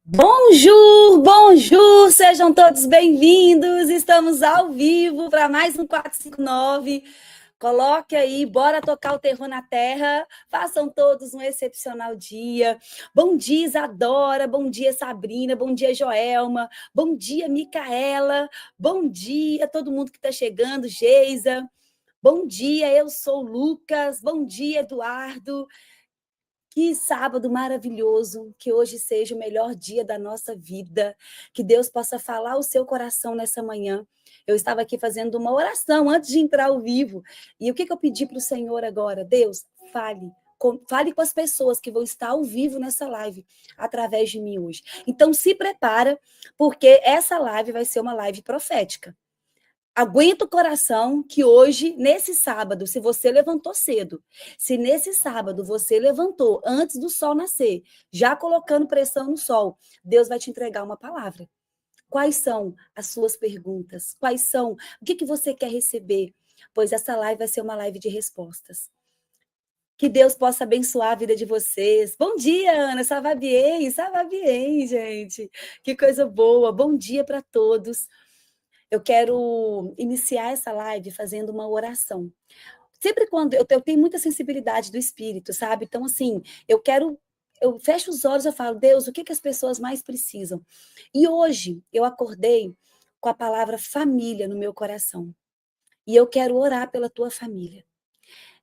Bonjour, bonjour, sejam todos bem-vindos. Estamos ao vivo para mais um 459. Coloque aí, bora tocar o terror na terra. Façam todos um excepcional dia. Bom dia, Isadora. Bom dia, Sabrina. Bom dia, Joelma. Bom dia, Micaela. Bom dia, todo mundo que está chegando, Geisa. Bom dia, eu sou o Lucas. Bom dia, Eduardo. Que sábado maravilhoso, que hoje seja o melhor dia da nossa vida, que Deus possa falar o seu coração nessa manhã. Eu estava aqui fazendo uma oração antes de entrar ao vivo, e o que eu pedi para o Senhor agora? Deus, fale com as pessoas que vão estar ao vivo nessa live, através de mim hoje. Então, se prepara, porque essa live vai ser uma live profética. Aguenta o coração que hoje, nesse sábado, se você levantou cedo, se nesse sábado você levantou antes do sol nascer, já colocando pressão no sol, Deus vai te entregar uma palavra. Quais são as suas perguntas? Quais são? O que você quer receber? Pois essa live vai ser uma live de respostas. Que Deus possa abençoar a vida de vocês. Bom dia, Ana. Ça va bien, gente. Que coisa boa. Bom dia para todos. Eu quero iniciar essa live fazendo uma oração. Sempre quando eu tenho muita sensibilidade do espírito, sabe? Então, assim, eu fecho os olhos e falo, Deus, o que as pessoas mais precisam? E hoje eu acordei com a palavra família no meu coração. E eu quero orar pela tua família.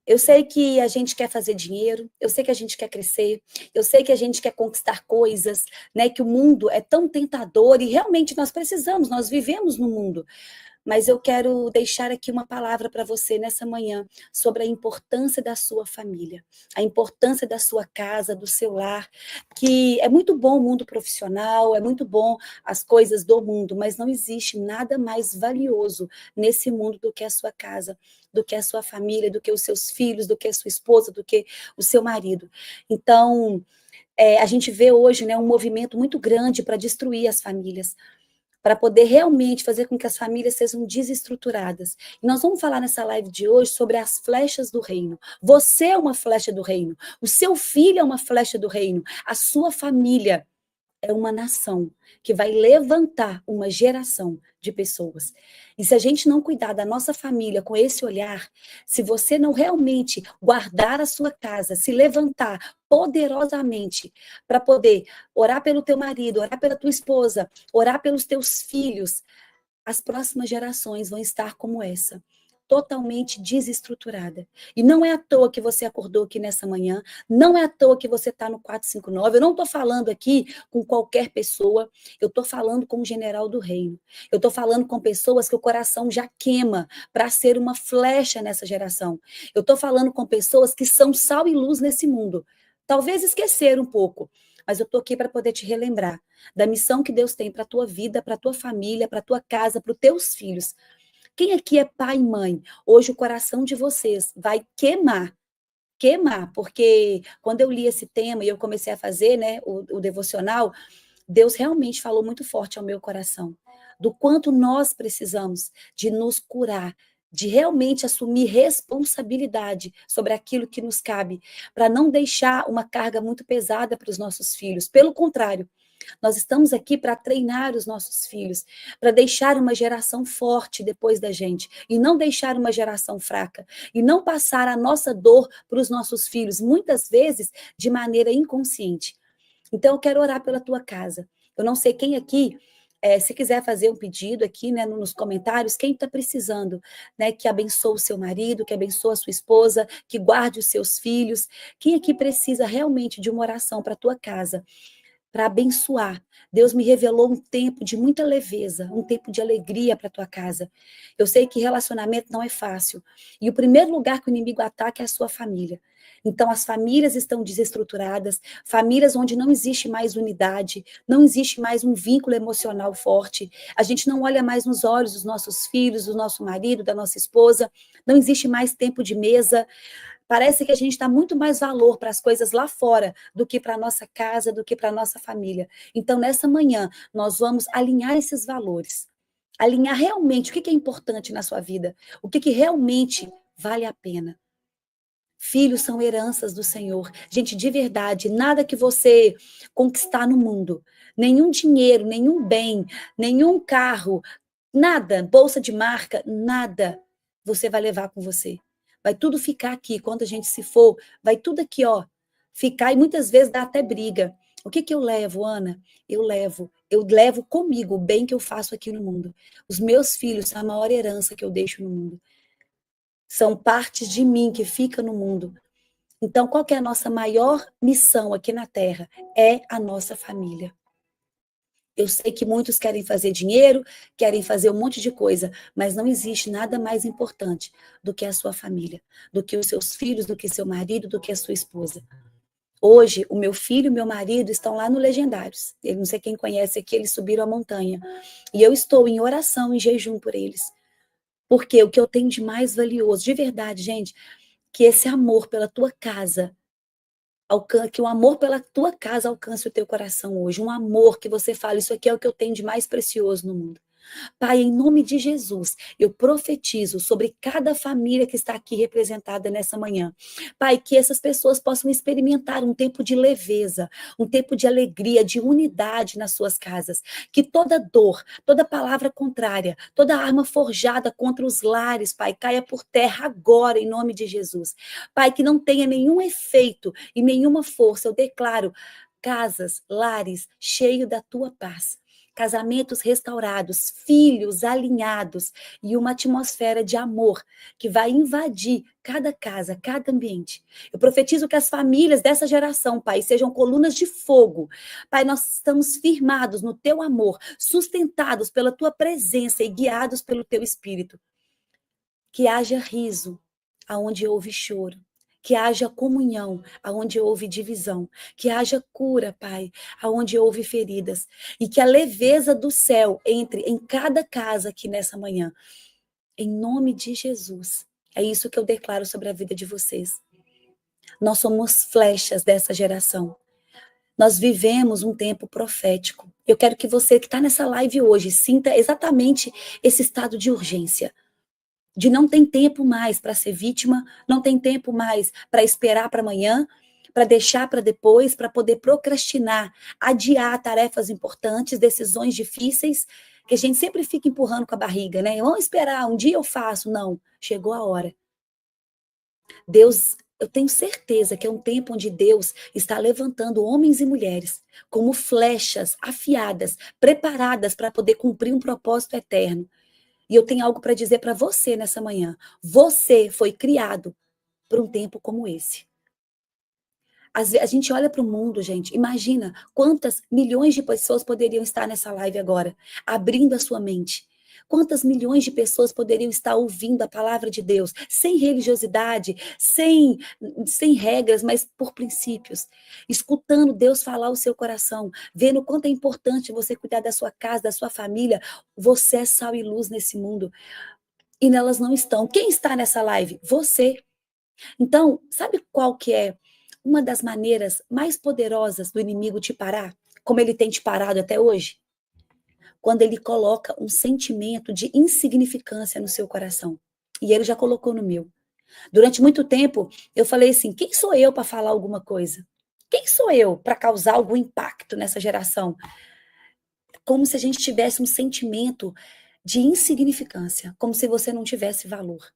Eu sei que a gente quer fazer dinheiro, eu sei que a gente quer crescer, eu sei que a gente quer conquistar coisas, né? Que o mundo é tão tentador e realmente nós precisamos, nós vivemos no mundo. Mas eu quero deixar aqui uma palavra para você nessa manhã sobre a importância da sua família, a importância da sua casa, do seu lar, que é muito bom o mundo profissional, é muito bom as coisas do mundo, mas não existe nada mais valioso nesse mundo do que a sua casa, do que a sua família, do que os seus filhos, do que a sua esposa, do que o seu marido. Então, a gente vê hoje, né, um movimento muito grande para destruir as famílias, para poder realmente fazer com que as famílias sejam desestruturadas. E nós vamos falar nessa live de hoje sobre as flechas do reino. Você é uma flecha do reino, o seu filho é uma flecha do reino, a sua família é uma nação que vai levantar uma geração de pessoas. E se a gente não cuidar da nossa família com esse olhar, se você não realmente guardar a sua casa, se levantar poderosamente para poder orar pelo teu marido, orar pela tua esposa, orar pelos teus filhos, as próximas gerações vão estar como essa, totalmente desestruturada. E não é à toa que você acordou aqui nessa manhã, não é à toa que você está no 459. Eu não estou falando aqui com qualquer pessoa, eu estou falando com o general do reino. Eu estou falando com pessoas que o coração já queima para ser uma flecha nessa geração. Eu estou falando com pessoas que são sal e luz nesse mundo. Talvez esquecer um pouco, mas eu estou aqui para poder te relembrar da missão que Deus tem para a tua vida, para a tua família, para a tua casa, para os teus filhos. Quem aqui é pai e mãe? Hoje o coração de vocês vai queimar, porque quando eu li esse tema e eu comecei a fazer, né, o devocional, Deus realmente falou muito forte ao meu coração, do quanto nós precisamos de nos curar, de realmente assumir responsabilidade sobre aquilo que nos cabe, para não deixar uma carga muito pesada para os nossos filhos. Pelo contrário, nós estamos aqui para treinar os nossos filhos, para deixar uma geração forte depois da gente, e não deixar uma geração fraca, e não passar a nossa dor para os nossos filhos, muitas vezes de maneira inconsciente. Então, eu quero orar pela tua casa. Eu não sei quem aqui, se quiser fazer um pedido aqui, né, nos comentários, quem está precisando, né, que abençoe o seu marido, que abençoe a sua esposa, que guarde os seus filhos. Quem aqui precisa realmente de uma oração para a tua casa, para abençoar? Deus me revelou um tempo de muita leveza, um tempo de alegria para a tua casa. Eu sei que relacionamento não é fácil. E o primeiro lugar que o inimigo ataca é a sua família. Então, as famílias estão desestruturadas, famílias onde não existe mais unidade, não existe mais um vínculo emocional forte. A gente não olha mais nos olhos dos nossos filhos, do nosso marido, da nossa esposa, não existe mais tempo de mesa. Parece que a gente dá muito mais valor para as coisas lá fora do que para a nossa casa, do que para a nossa família. Então, nessa manhã, nós vamos alinhar esses valores. Alinhar realmente o que é importante na sua vida, o que realmente vale a pena. Filhos são heranças do Senhor. Gente, de verdade, nada que você conquistar no mundo, nenhum dinheiro, nenhum bem, nenhum carro, nada, bolsa de marca, nada você vai levar com você. Vai tudo ficar aqui. Quando a gente se for, vai tudo aqui, ó, ficar e muitas vezes dá até briga. O que que eu levo, Ana? Eu levo comigo o bem que eu faço aqui no mundo. Os meus filhos são a maior herança que eu deixo no mundo. São partes de mim que ficam no mundo. Então, qual que é a nossa maior missão aqui na Terra? É a nossa família. Eu sei que muitos querem fazer dinheiro, querem fazer um monte de coisa, mas não existe nada mais importante do que a sua família, do que os seus filhos, do que seu marido, do que a sua esposa. Hoje, o meu filho e o meu marido estão lá no Legendários. Eu não sei quem conhece aqui, eles subiram a montanha. E eu estou em oração, em jejum por eles. Porque o que eu tenho de mais valioso, de verdade, gente, que esse amor pela tua casa, que o amor pela tua casa alcance o teu coração hoje. Um amor que você fala, isso aqui é o que eu tenho de mais precioso no mundo. Pai, em nome de Jesus, eu profetizo sobre cada família que está aqui representada nessa manhã. Pai, que essas pessoas possam experimentar um tempo de leveza, um tempo de alegria, de unidade nas suas casas. Que toda dor, toda palavra contrária, toda arma forjada contra os lares, Pai, caia por terra agora, em nome de Jesus. Pai, que não tenha nenhum efeito e nenhuma força, eu declaro casas, lares cheios da tua paz. Casamentos restaurados, filhos alinhados e uma atmosfera de amor que vai invadir cada casa, cada ambiente. Eu profetizo que as famílias dessa geração, Pai, sejam colunas de fogo. Pai, nós estamos firmados no teu amor, sustentados pela tua presença e guiados pelo teu espírito. Que haja riso aonde houve choro. Que haja comunhão aonde houve divisão. Que haja cura, Pai, aonde houve feridas. E que a leveza do céu entre em cada casa aqui nessa manhã. Em nome de Jesus. É isso que eu declaro sobre a vida de vocês. Nós somos flechas dessa geração. Nós vivemos um tempo profético. Eu quero que você que está nessa live hoje sinta exatamente esse estado de urgência. De não tem tempo mais para ser vítima, não tem tempo mais para esperar para amanhã, para deixar para depois, para poder procrastinar, adiar tarefas importantes, decisões difíceis, que a gente sempre fica empurrando com a barriga, né? Vamos esperar, um dia eu faço. Não, chegou a hora. Deus, eu tenho certeza que é um tempo onde Deus está levantando homens e mulheres como flechas afiadas, preparadas para poder cumprir um propósito eterno. E eu tenho algo para dizer para você nessa manhã. Você foi criado para um tempo como esse. A gente olha para o mundo, gente, imagina quantas milhões de pessoas poderiam estar nessa live agora, abrindo a sua mente. Quantas milhões de pessoas poderiam estar ouvindo a palavra de Deus, sem religiosidade, sem regras, mas por princípios. Escutando Deus falar o seu coração, vendo o quanto é importante você cuidar da sua casa, da sua família. Você é sal e luz nesse mundo. E nelas não estão. Quem está nessa live? Você. Então, sabe qual que é uma das maneiras mais poderosas do inimigo te parar? Como ele tem te parado até hoje? Quando ele coloca um sentimento de insignificância no seu coração. E ele já colocou no meu. Durante muito tempo, eu falei assim, quem sou eu para falar alguma coisa? Quem sou eu para causar algum impacto nessa geração? Como se a gente tivesse um sentimento de insignificância, como se você não tivesse valor.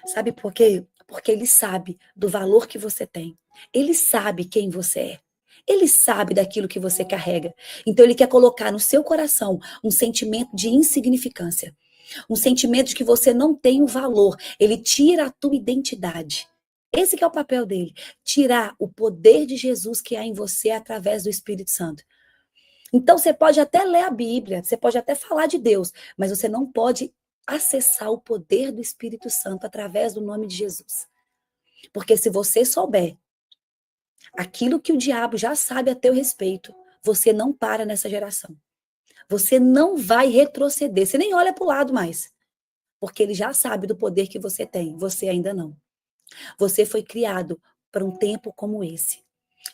Sabe por quê? Porque ele sabe do valor que você tem. Ele sabe quem você é. Ele sabe daquilo que você carrega. Então ele quer colocar no seu coração um sentimento de insignificância. Um sentimento de que você não tem o valor. Ele tira a tua identidade. Esse que é o papel dele. Tirar o poder de Jesus que há em você através do Espírito Santo. Então você pode até ler a Bíblia, você pode até falar de Deus, mas você não pode acessar o poder do Espírito Santo através do nome de Jesus. Porque se você souber aquilo que o diabo já sabe a teu respeito, você não para nessa geração. Você não vai retroceder, você nem olha para o lado mais. Porque ele já sabe do poder que você tem, você ainda não. Você foi criado para um tempo como esse.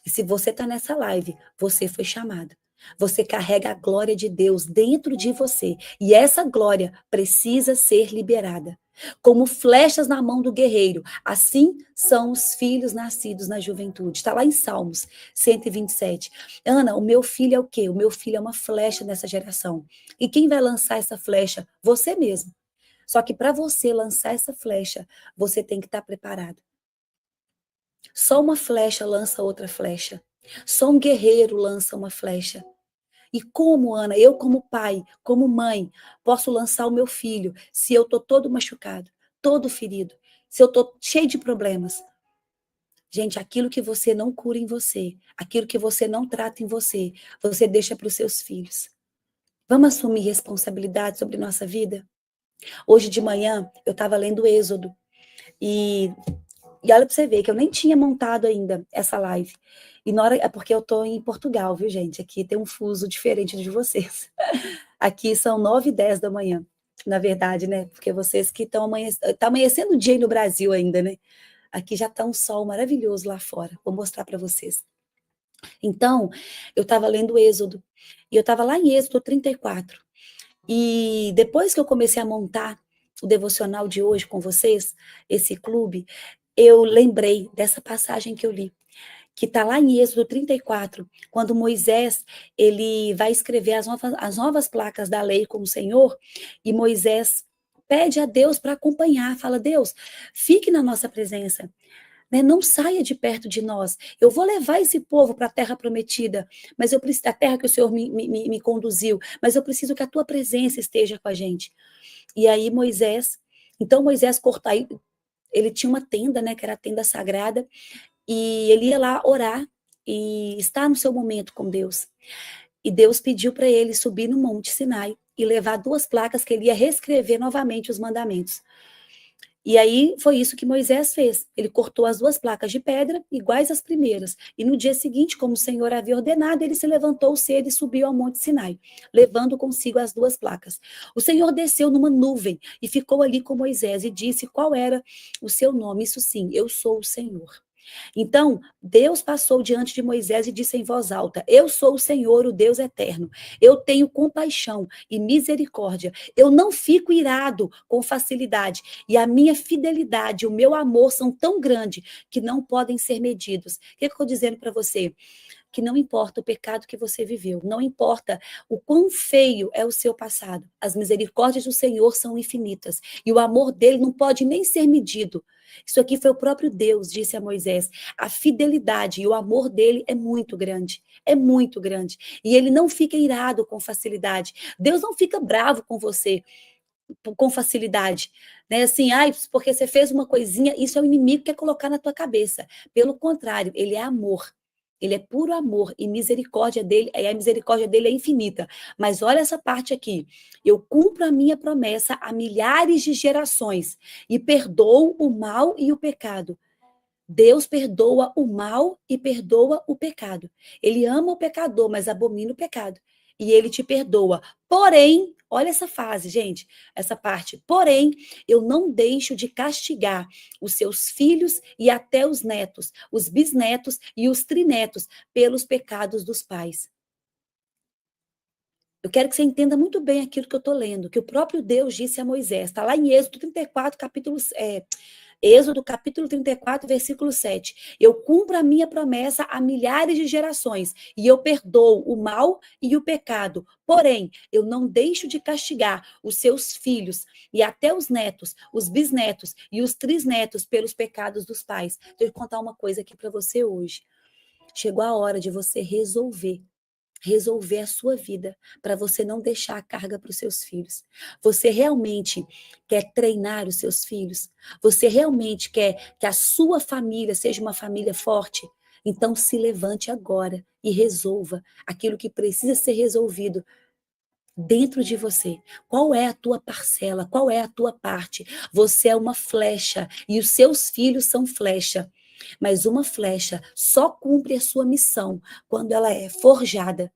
E se você está nessa live, você foi chamado. Você carrega a glória de Deus dentro de você. E essa glória precisa ser liberada. Como flechas na mão do guerreiro, assim são os filhos nascidos na juventude. Está lá em Salmos 127. Ana, o meu filho é o quê? O meu filho é uma flecha nessa geração. E quem vai lançar essa flecha? Você mesmo. Só que para você lançar essa flecha, você tem que estar preparado. Só uma flecha lança outra flecha. Só um guerreiro lança uma flecha. E como, Ana, eu como pai, como mãe, posso lançar o meu filho se eu estou todo machucado, todo ferido, se eu estou cheio de problemas? Gente, aquilo que você não cura em você, aquilo que você não trata em você, você deixa para os seus filhos. Vamos assumir responsabilidade sobre nossa vida? Hoje de manhã, eu estava lendo Êxodo. E olha para você ver que eu nem tinha montado ainda essa live. E na hora, é porque eu tô em Portugal, viu, gente? Aqui tem um fuso diferente de vocês. Aqui são 9h10 da manhã, na verdade, né? Porque vocês que estão tá amanhecendo o dia aí no Brasil ainda, né? Aqui já tá um sol maravilhoso lá fora. Vou mostrar para vocês. Então, eu estava lendo Êxodo. E eu estava lá em Êxodo 34. E depois que eu comecei a montar o devocional de hoje com vocês, esse clube, eu lembrei dessa passagem que eu li, que está lá em Êxodo 34, quando Moisés ele vai escrever as novas placas da lei com o Senhor, e Moisés pede a Deus para acompanhar, fala, Deus, fique na nossa presença, né? Não saia de perto de nós. Eu vou levar esse povo para a terra prometida, mas eu preciso, a terra que o Senhor me conduziu, mas eu preciso que a tua presença esteja com a gente. E aí então Moisés cortou, ele tinha uma tenda, né, que era a tenda sagrada, e ele ia lá orar e estar no seu momento com Deus. E Deus pediu para ele subir no Monte Sinai e levar 2 placas que ele ia reescrever novamente os mandamentos. E aí foi isso que Moisés fez. Ele cortou as 2 placas de pedra, iguais às primeiras. E no dia seguinte, como o Senhor havia ordenado, ele se levantou cedo e subiu ao Monte Sinai, levando consigo as 2 placas. O Senhor desceu numa nuvem e ficou ali com Moisés e disse qual era o seu nome. Isso sim, eu sou o Senhor. Então, Deus passou diante de Moisés e disse em voz alta: Eu sou o Senhor, o Deus eterno. Eu tenho compaixão e misericórdia. Eu não fico irado com facilidade. E a minha fidelidade e o meu amor são tão grandes que não podem ser medidos. O que eu estou dizendo para você? Que não importa o pecado que você viveu, não importa o quão feio é o seu passado, as misericórdias do Senhor são infinitas e o amor dele não pode nem ser medido. Isso aqui foi o próprio Deus, disse a Moisés. A fidelidade e o amor dele é muito grande. É muito grande. E ele não fica irado com facilidade. Deus não fica bravo com você com facilidade, né? Assim, porque você fez uma coisinha, isso é o inimigo que quer colocar na tua cabeça. Pelo contrário, ele é amor. Ele é puro amor e misericórdia dele, e a misericórdia dele é infinita. Mas olha essa parte aqui. Eu cumpro a minha promessa a milhares de gerações e perdoo o mal e o pecado. Deus perdoa o mal e perdoa o pecado. Ele ama o pecador, mas abomina o pecado. E ele te perdoa. Porém, olha essa fase, gente, essa parte. Porém, eu não deixo de castigar os seus filhos e até os netos, os bisnetos e os trinetos pelos pecados dos pais. Eu quero que você entenda muito bem aquilo que eu estou lendo, que o próprio Deus disse a Moisés. Está lá em Êxodo 34, Êxodo capítulo 34, versículo 7. Eu cumpro a minha promessa a milhares de gerações e eu perdoo o mal e o pecado. Porém, eu não deixo de castigar os seus filhos e até os netos, os bisnetos e os trisnetos pelos pecados dos pais. Deixa eu contar uma coisa aqui para você hoje. Chegou a hora de você resolver a sua vida, para você não deixar a carga para os seus filhos. Você realmente quer treinar os seus filhos? Você realmente quer que a sua família seja uma família forte? Então se levante agora e resolva aquilo que precisa ser resolvido dentro de você. Qual é a tua parcela? Qual é a tua parte? Você é uma flecha e os seus filhos são flecha. Mas uma flecha só cumpre a sua missão quando ela é forjada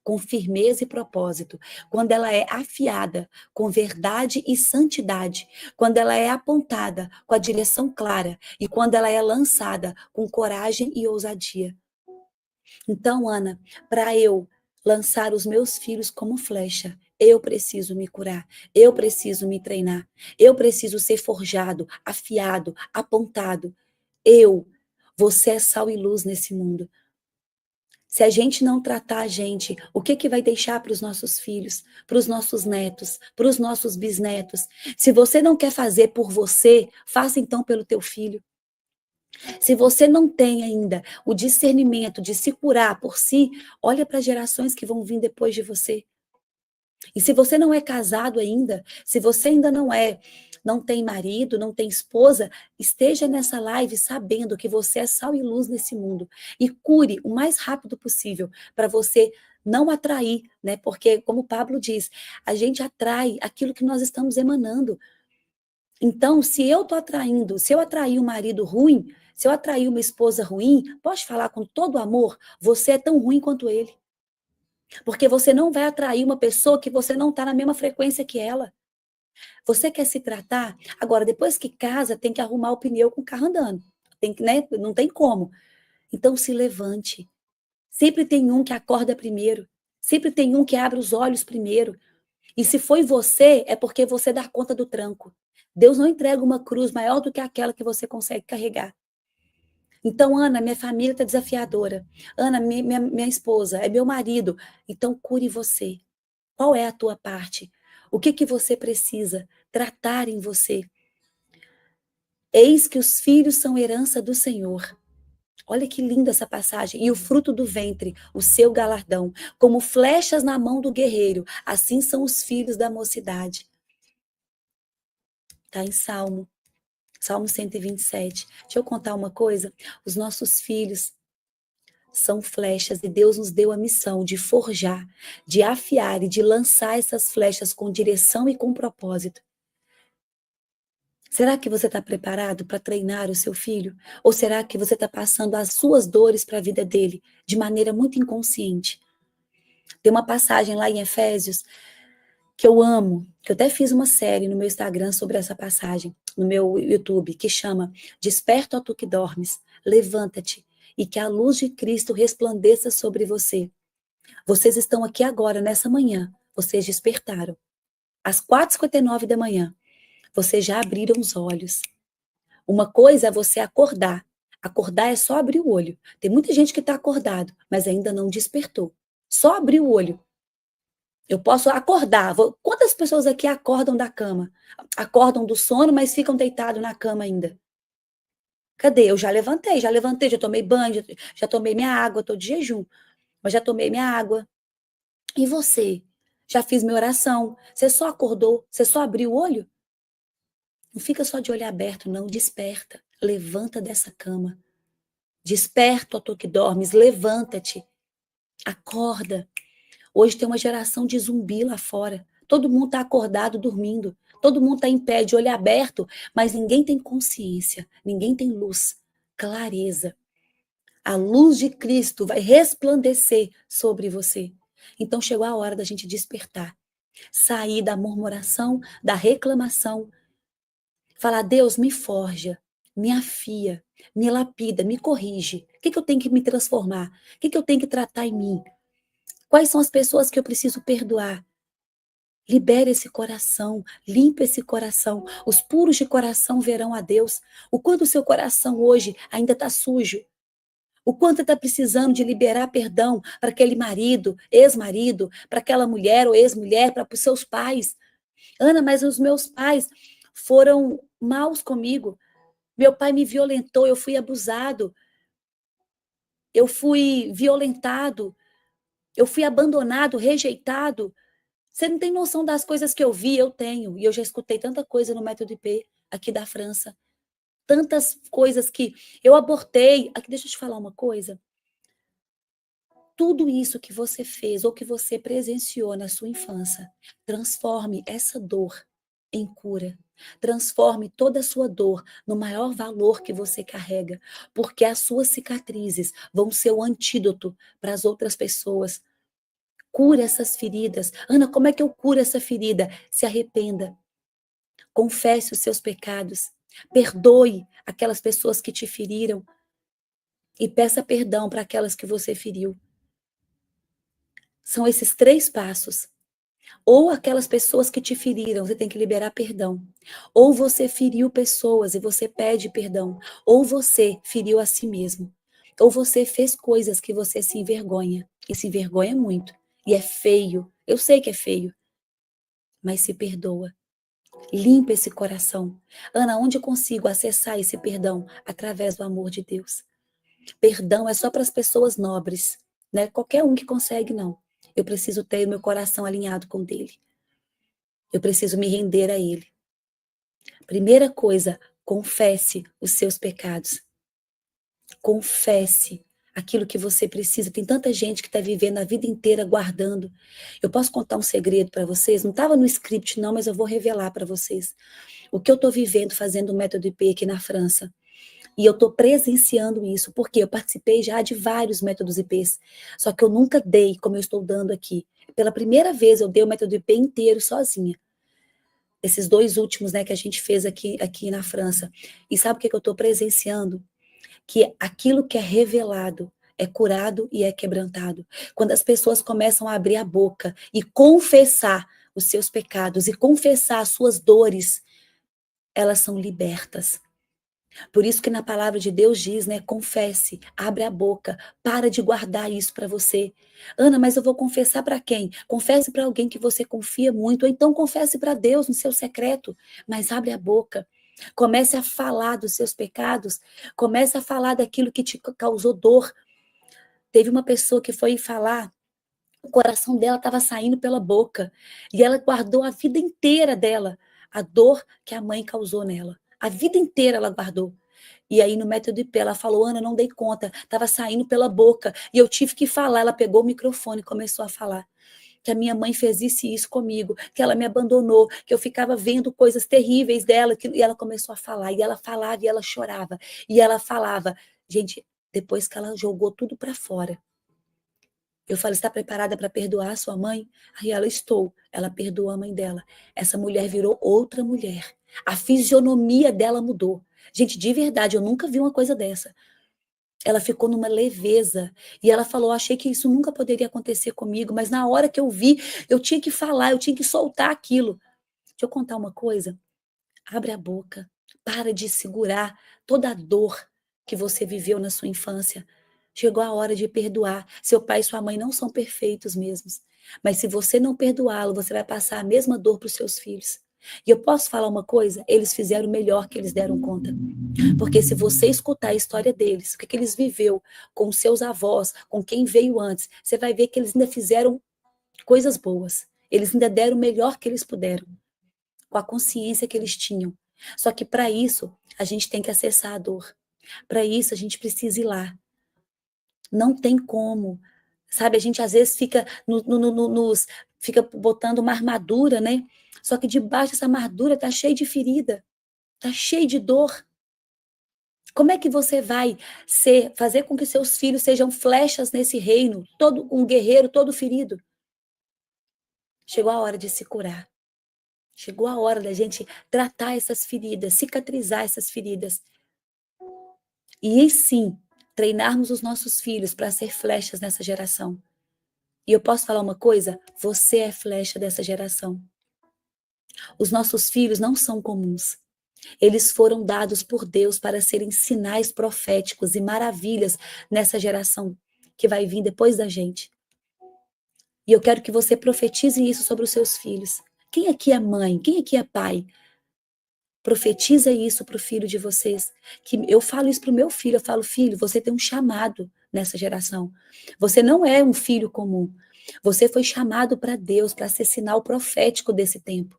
com firmeza e propósito, quando ela é afiada com verdade e santidade, quando ela é apontada com a direção clara e quando ela é lançada com coragem e ousadia. Então, Ana, para eu lançar os meus filhos como flecha. Eu preciso me curar, eu preciso me treinar, eu preciso ser forjado, afiado, apontado. Você é sal e luz nesse mundo. Se a gente não tratar a gente, o que que vai deixar para os nossos filhos, para os nossos netos, para os nossos bisnetos? Se você não quer fazer por você, faça então pelo teu filho. Se você não tem ainda o discernimento de se curar por si, olha para as gerações que vão vir depois de você. E se você não é casado ainda, se você ainda não tem marido, não tem esposa, esteja nessa live sabendo que você é sal e luz nesse mundo e cure o mais rápido possível para você não atrair, né? Porque como o Pablo diz, a gente atrai aquilo que nós estamos emanando. Então, se eu estou atraindo, se eu atrair um marido ruim, se eu atrair uma esposa ruim, posso falar com todo amor, você é tão ruim quanto ele. Porque você não vai atrair uma pessoa que você não está na mesma frequência que ela. Você quer se tratar? Agora, depois que casa, tem que arrumar o pneu com o carro andando. Tem que, né? Não tem como. Então, se levante. Sempre tem um que acorda primeiro. Sempre tem um que abre os olhos primeiro. E se foi você, é porque você dá conta do tranco. Deus não entrega uma cruz maior do que aquela que você consegue carregar. Então, Ana, minha família está desafiadora. Ana, minha esposa, é meu marido. Então, cure você. Qual é a tua parte? O que que você precisa tratar em você? Eis que os filhos são herança do Senhor. Olha que linda essa passagem. E o fruto do ventre, o seu galardão, como flechas na mão do guerreiro, assim são os filhos da mocidade. Está em Salmo 127. Deixa eu contar uma coisa. Os nossos filhos são flechas e Deus nos deu a missão de forjar, de afiar e de lançar essas flechas com direção e com propósito. Será que você está preparado para treinar o seu filho? Ou será que você está passando as suas dores para a vida dele de maneira muito inconsciente? Tem uma passagem lá em Efésios que eu amo, que eu até fiz uma série no meu Instagram sobre essa passagem, no meu YouTube, que chama Desperta, ó tu que dormes, levanta-te e que a luz de Cristo resplandeça sobre você. Vocês estão aqui agora, nessa manhã, vocês despertaram. Às 4h59 da manhã, vocês já abriram os olhos. Uma coisa é você acordar. Acordar é só abrir o olho. Tem muita gente que está acordado, mas ainda não despertou. Só abrir o olho. Eu posso acordar. Quantas pessoas aqui acordam da cama? Acordam do sono, mas ficam deitados na cama ainda. Cadê? Eu já levantei, já tomei banho, já tomei minha água, estou de jejum, mas já tomei minha água. E você? Já fiz minha oração. Você só acordou? Você só abriu o olho? Não fica só de olho aberto, não. Desperta. Levanta dessa cama. Desperta, ó tu que dormes, levanta-te, acorda. Hoje tem uma geração de zumbi lá fora. Todo mundo está acordado, dormindo. Todo mundo está em pé, de olho aberto, mas ninguém tem consciência, ninguém tem luz, clareza. A luz de Cristo vai resplandecer sobre você. Então chegou a hora da gente despertar, sair da murmuração, da reclamação, falar: Deus, me forja, me afia, me lapida, me corrige. O que eu tenho que me transformar? O que eu tenho que tratar em mim? Quais são as pessoas que eu preciso perdoar? Libere esse coração, limpe esse coração. Os puros de coração verão a Deus. O quanto o seu coração hoje ainda está sujo. O quanto está precisando de liberar perdão para aquele marido, ex-marido, para aquela mulher ou ex-mulher, para os seus pais. Ana, mas os meus pais foram maus comigo. Meu pai me violentou, eu fui abusado. Eu fui violentado. Eu fui abandonado, rejeitado. Você não tem noção das coisas que eu vi, eu tenho. E eu já escutei tanta coisa no Método IP, aqui da França. Tantas coisas que eu abortei. Aqui, deixa eu te falar uma coisa. Tudo isso que você fez ou que você presenciou na sua infância, transforme essa dor em cura. Transforme toda a sua dor no maior valor que você carrega, porque as suas cicatrizes vão ser o antídoto para as outras pessoas. Cura essas feridas. Ana, como é que eu curo essa ferida? Se arrependa. Confesse os seus pecados. Perdoe aquelas pessoas que te feriram. E peça perdão para aquelas que você feriu. São esses 3 passos. Ou aquelas pessoas que te feriram, você tem que liberar perdão. Ou você feriu pessoas e você pede perdão. Ou você feriu a si mesmo. Ou você fez coisas que você se envergonha. E se envergonha muito. E é feio. Eu sei que é feio. Mas se perdoa. Limpa esse coração. Ana, onde eu consigo acessar esse perdão? Através do amor de Deus. Perdão é só para as pessoas nobres. Não é qualquer um que consegue, não. Eu preciso ter o meu coração alinhado com o dele. Eu preciso me render a ele. Primeira coisa, confesse os seus pecados. Confesse aquilo que você precisa. Tem tanta gente que está vivendo a vida inteira guardando. Eu posso contar um segredo para vocês? Não estava no script não, mas eu vou revelar para vocês. O que eu estou vivendo fazendo o método IP aqui na França. E eu estou presenciando isso, porque eu participei já de vários métodos IPs. Só que eu nunca dei como eu estou dando aqui. Pela primeira vez eu dei o método IP inteiro sozinha. Esses 2 últimos, né, que a gente fez aqui na França. E sabe o que eu estou presenciando? Que aquilo que é revelado é curado e é quebrantado. Quando as pessoas começam a abrir a boca e confessar os seus pecados e confessar as suas dores, elas são libertas. Por isso que na palavra de Deus diz, né? Confesse, abre a boca, para de guardar isso para você. Ana, mas eu vou confessar para quem? Confesse para alguém que você confia muito, ou então confesse para Deus no seu secreto, mas abre a boca. Comece a falar dos seus pecados, comece a falar daquilo que te causou dor. Teve uma pessoa que foi falar, o coração dela estava saindo pela boca, e ela guardou a vida inteira dela, a dor que a mãe causou nela. A vida inteira ela guardou. E aí, no método IP, ela falou, Ana, não dei conta, estava saindo pela boca, e eu tive que falar. Ela pegou o microfone e começou a falar. Que a minha mãe fez isso e isso comigo, que ela me abandonou, que eu ficava vendo coisas terríveis dela, e ela começou a falar, e ela falava, e ela chorava, e ela falava. Gente, depois que ela jogou tudo para fora, eu falei, está preparada para perdoar a sua mãe? Aí ela, estou. Ela perdoou a mãe dela. Essa mulher virou outra mulher. A fisionomia dela mudou. Gente, de verdade, eu nunca vi uma coisa dessa. Ela ficou numa leveza. E ela falou, achei que isso nunca poderia acontecer comigo, mas na hora que eu vi, eu tinha que falar, eu tinha que soltar aquilo. Deixa eu contar uma coisa. Abre a boca. Para de segurar toda a dor que você viveu na sua infância. Chegou a hora de perdoar. Seu pai e sua mãe não são perfeitos mesmos. Mas se você não perdoá-lo, você vai passar a mesma dor para os seus filhos. E eu posso falar uma coisa? Eles fizeram o melhor que eles deram conta. Porque se você escutar a história deles, o que eles viveu com os seus avós, com quem veio antes, você vai ver que eles ainda fizeram coisas boas. Eles ainda deram o melhor que eles puderam, com a consciência que eles tinham. Só que para isso, a gente tem que acessar a dor. Para isso, a gente precisa ir lá. Não tem como. Sabe, a gente às vezes fica, fica botando uma armadura, né? Só que debaixo dessa armadura tá cheio de ferida, tá cheio de dor. Como é que você vai fazer com que seus filhos sejam flechas nesse reino, todo um guerreiro todo ferido? Chegou a hora de se curar. Chegou a hora da gente tratar essas feridas, cicatrizar essas feridas. E sim, treinarmos os nossos filhos para ser flechas nessa geração. E eu posso falar uma coisa? Você é flecha dessa geração. Os nossos filhos não são comuns. Eles foram dados por Deus para serem sinais proféticos e maravilhas nessa geração que vai vir depois da gente. E eu quero que você profetize isso sobre os seus filhos. Quem aqui é mãe? Quem aqui é pai? Profetiza isso para o filho de vocês. Que eu falo isso para o meu filho. Eu falo, filho, você tem um chamado nessa geração. Você não é um filho comum. Você foi chamado para Deus, para ser sinal profético desse tempo.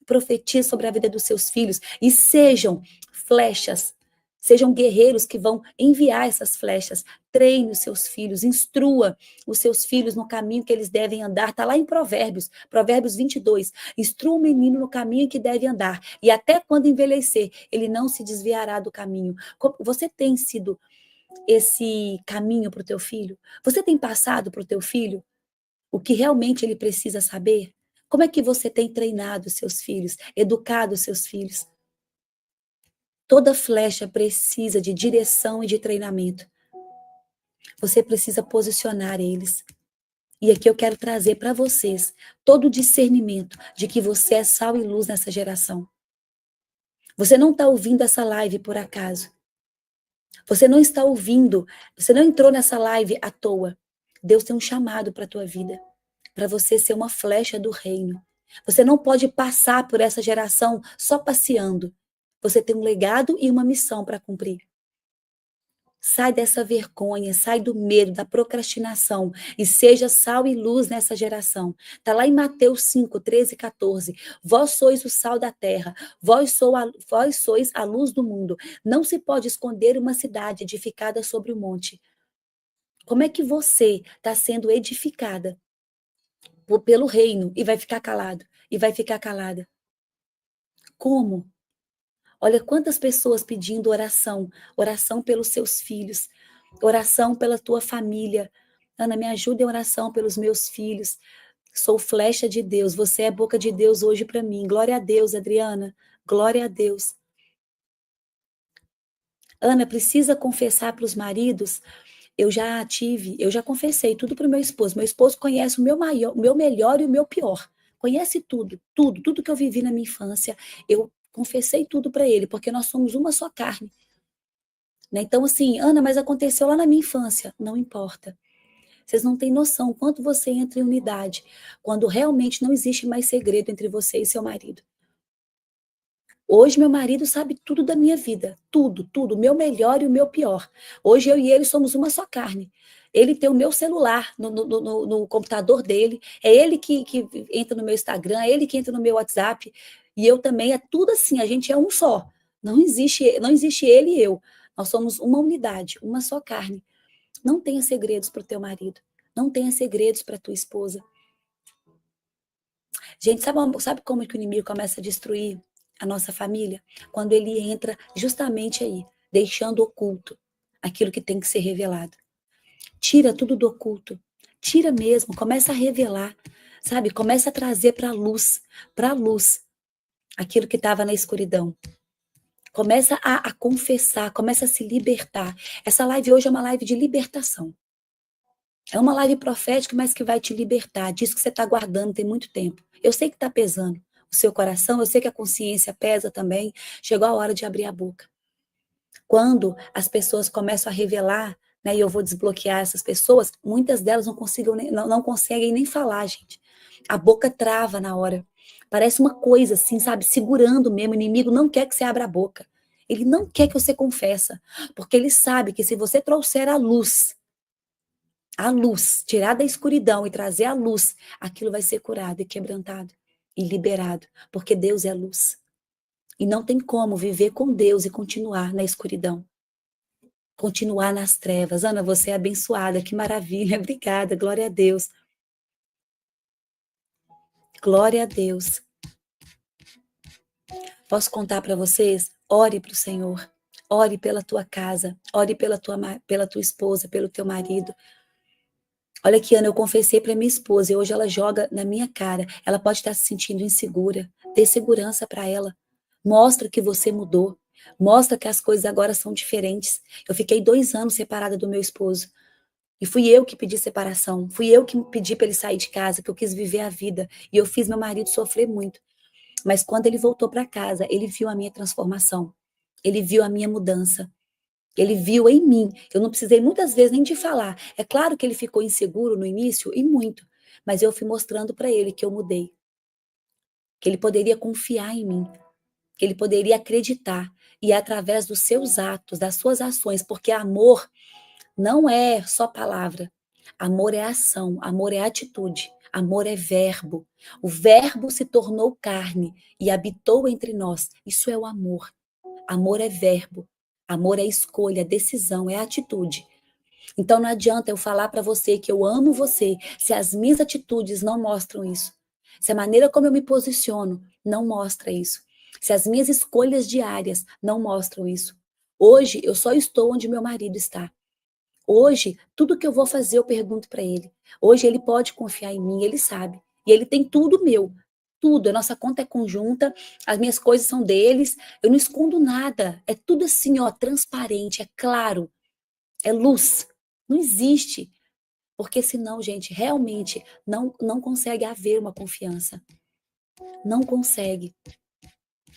Profetize sobre a vida dos seus filhos e sejam flechas, sejam guerreiros que vão enviar essas flechas. Treine os seus filhos, instrua os seus filhos no caminho que eles devem andar. Está lá em Provérbios, Provérbios 22. Instrua o menino no caminho que deve andar e até quando envelhecer, ele não se desviará do caminho. Você tem sido esse caminho para o teu filho? Você tem passado para o teu filho o que realmente ele precisa saber? Como é que você tem treinado os seus filhos, educado os seus filhos? Toda flecha precisa de direção e de treinamento. Você precisa posicionar eles. E aqui eu quero trazer para vocês todo o discernimento de que você é sal e luz nessa geração. Você não está ouvindo essa live por acaso. Você não está ouvindo, você não entrou nessa live à toa. Deus tem um chamado para a tua vida, para você ser uma flecha do reino. Você não pode passar por essa geração só passeando. Você tem um legado e uma missão para cumprir. Sai dessa vergonha, sai do medo, da procrastinação e seja sal e luz nessa geração. Está lá em Mateus 5, 13 e 14. Vós sois o sal da terra, vós sois a luz do mundo. Não se pode esconder uma cidade edificada sobre o monte. Como é que você está sendo edificada pelo reino e vai ficar calado? E vai ficar calada? Como? Olha quantas pessoas pedindo oração, oração pelos seus filhos, oração pela tua família. Ana, me ajuda em oração pelos meus filhos. Sou flecha de Deus, você é boca de Deus hoje para mim. Glória a Deus, Adriana. Glória a Deus. Ana, precisa confessar para os maridos? Eu já confessei tudo para o meu esposo. Meu esposo conhece o meu melhor e o meu pior. Conhece tudo, tudo que eu vivi na minha infância. Eu confessei tudo para ele, porque nós somos uma só carne. Né? Então, assim, Ana, mas aconteceu lá na minha infância. Não importa. Vocês não têm noção o quanto você entra em unidade, quando realmente não existe mais segredo entre você e seu marido. Hoje, meu marido sabe tudo da minha vida. Tudo, o meu melhor e o meu pior. Hoje, eu e ele somos uma só carne. Ele tem o meu celular no computador dele. É ele que entra no meu Instagram, é ele que entra no meu WhatsApp. E eu também. É tudo assim, a gente é um só. Não existe ele e eu. Nós somos uma unidade, uma só carne. Não tenha segredos para o teu marido. Não tenha segredos para a tua esposa. Gente, sabe como que o inimigo começa a destruir a nossa família? Quando ele entra justamente aí, deixando oculto aquilo que tem que ser revelado. Tira tudo do oculto. Tira mesmo, começa a revelar, sabe? Começa a trazer para a luz, aquilo que estava na escuridão. Começa a confessar, começa a se libertar. Essa live hoje é uma live de libertação. É uma live profética, mas que vai te libertar disso que você está guardando tem muito tempo. Eu sei que está pesando o seu coração, eu sei que a consciência pesa também. Chegou a hora de abrir a boca. Quando as pessoas começam a revelar, né, e eu vou desbloquear essas pessoas, muitas delas não conseguem nem falar, gente. A boca trava na hora. Parece uma coisa assim, sabe, segurando mesmo. O inimigo não quer que você abra a boca. Ele não quer que você confessa, porque ele sabe que se você trouxer a luz, tirar da escuridão e trazer a luz, aquilo vai ser curado e quebrantado e liberado, porque Deus é luz. E não tem como viver com Deus e continuar na escuridão. Continuar nas trevas. Ana, você é abençoada, que maravilha. Obrigada, glória a Deus. Glória a Deus. Posso contar para vocês? Ore para o Senhor. Ore pela tua casa. Ore pela tua esposa, pelo teu marido. Olha aqui, Ana, eu confessei para minha esposa e hoje ela joga na minha cara. Ela pode estar se sentindo insegura. Dê segurança para ela. Mostra que você mudou. Mostra que as coisas agora são diferentes. Eu fiquei 2 anos separada do meu esposo. E fui eu que pedi separação. Fui eu que pedi para ele sair de casa, que eu quis viver a vida. E eu fiz meu marido sofrer muito. Mas quando ele voltou para casa, ele viu a minha transformação. Ele viu a minha mudança. Ele viu em mim. Eu não precisei muitas vezes nem de falar. É claro que ele ficou inseguro no início, e muito. Mas eu fui mostrando para ele que eu mudei. Que ele poderia confiar em mim. Que ele poderia acreditar. E é através dos seus atos, das suas ações. Porque amor não é só palavra. Amor é ação. Amor é atitude. Amor é verbo. O verbo se tornou carne e habitou entre nós. Isso é o amor. Amor é verbo. Amor é escolha, é decisão, é atitude. Então não adianta eu falar para você que eu amo você se as minhas atitudes não mostram isso. Se a maneira como eu me posiciono não mostra isso. Se as minhas escolhas diárias não mostram isso. Hoje eu só estou onde meu marido está. Hoje, tudo que eu vou fazer eu pergunto para ele. Hoje ele pode confiar em mim, ele sabe. E ele tem tudo meu. Tudo, a nossa conta é conjunta, as minhas coisas são deles, eu não escondo nada. É tudo assim, ó, transparente, é claro, é luz. Não existe. Porque senão, gente, realmente não consegue haver uma confiança. Não consegue.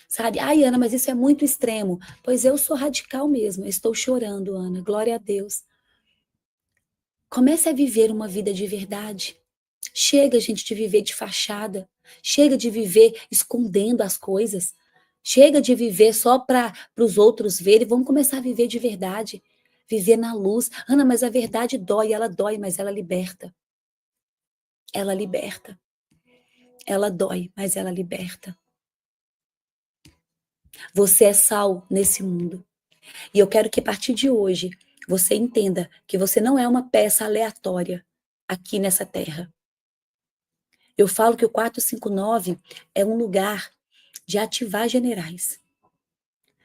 Sabe? Ai, Ana, mas isso é muito extremo. Pois eu sou radical mesmo. Eu estou chorando, Ana. Glória a Deus. Comece a viver uma vida de verdade. Chega, gente, de viver de fachada. Chega de viver escondendo as coisas. Chega de viver só para os outros verem. Vamos começar a viver de verdade. Viver na luz. Ana, mas a verdade dói, mas ela liberta. Ela liberta. Ela dói, mas ela liberta. Você é sal nesse mundo. E eu quero que a partir de hoje você entenda que você não é uma peça aleatória aqui nessa terra. Eu falo que o 459 é um lugar de ativar generais.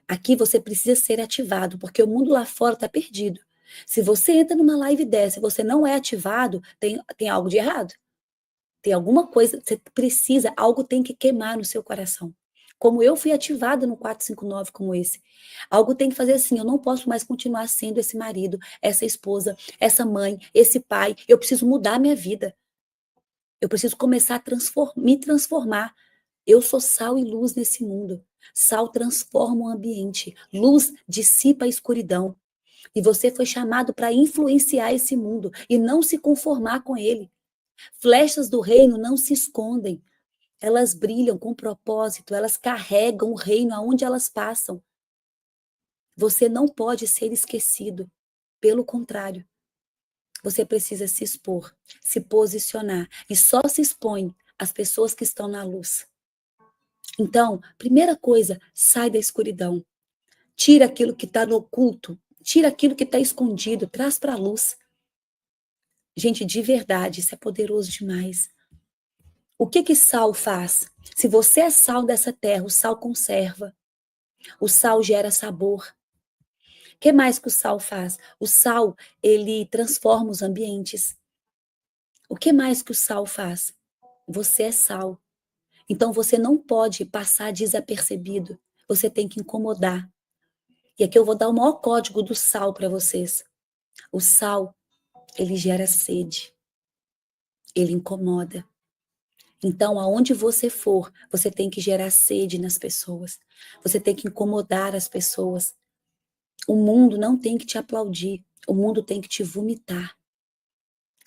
Aqui você precisa ser ativado, porque o mundo lá fora está perdido. Se você entra numa live dessa e você não é ativado, tem algo de errado. Tem alguma coisa, você precisa, algo tem que queimar no seu coração. Como eu fui ativada no 459 como esse. Algo tem que fazer assim, eu não posso mais continuar sendo esse marido, essa esposa, essa mãe, esse pai. Eu preciso mudar a minha vida. Eu preciso começar a me transformar. Eu sou sal e luz nesse mundo. Sal transforma o ambiente. Luz dissipa a escuridão. E você foi chamado para influenciar esse mundo e não se conformar com ele. Flechas do reino não se escondem. Elas brilham com propósito, elas carregam o reino aonde elas passam. Você não pode ser esquecido. Pelo contrário, você precisa se expor, se posicionar. E só se expõe as pessoas que estão na luz. Então, primeira coisa, sai da escuridão. Tira aquilo que está no oculto. Tira aquilo que está escondido. Traz para a luz. Gente, de verdade, isso é poderoso demais. O que sal faz? Se você é sal dessa terra, o sal conserva. O sal gera sabor. O que mais que o sal faz? O sal, ele transforma os ambientes. O que mais que o sal faz? Você é sal. Então você não pode passar desapercebido. Você tem que incomodar. E aqui eu vou dar o maior código do sal para vocês. O sal, ele gera sede. Ele incomoda. Então, aonde você for, você tem que gerar sede nas pessoas. Você tem que incomodar as pessoas. O mundo não tem que te aplaudir. O mundo tem que te vomitar.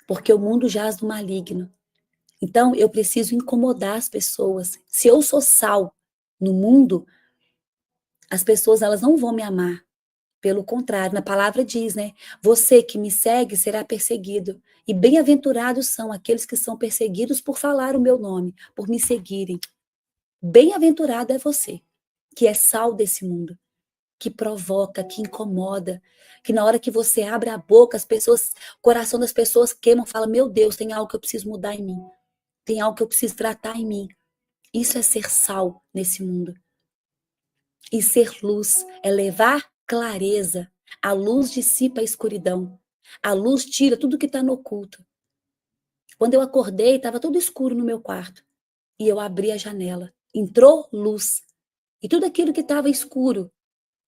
Porque o mundo jaz do maligno. Então, eu preciso incomodar as pessoas. Se eu sou sal no mundo, as pessoas elas não vão me amar. Pelo contrário, na palavra diz, né? Você que me segue será perseguido. E bem-aventurados são aqueles que são perseguidos por falar o meu nome, por me seguirem. Bem-aventurado é você, que é sal desse mundo, que provoca, que incomoda, que na hora que você abre a boca, o coração das pessoas queima, fala, meu Deus, tem algo que eu preciso mudar em mim. Tem algo que eu preciso tratar em mim. Isso é ser sal nesse mundo. E ser luz é levar clareza. A luz dissipa a escuridão. A luz tira tudo que está no oculto. Quando eu acordei, estava tudo escuro no meu quarto. E eu abri a janela. Entrou luz. E tudo aquilo que estava escuro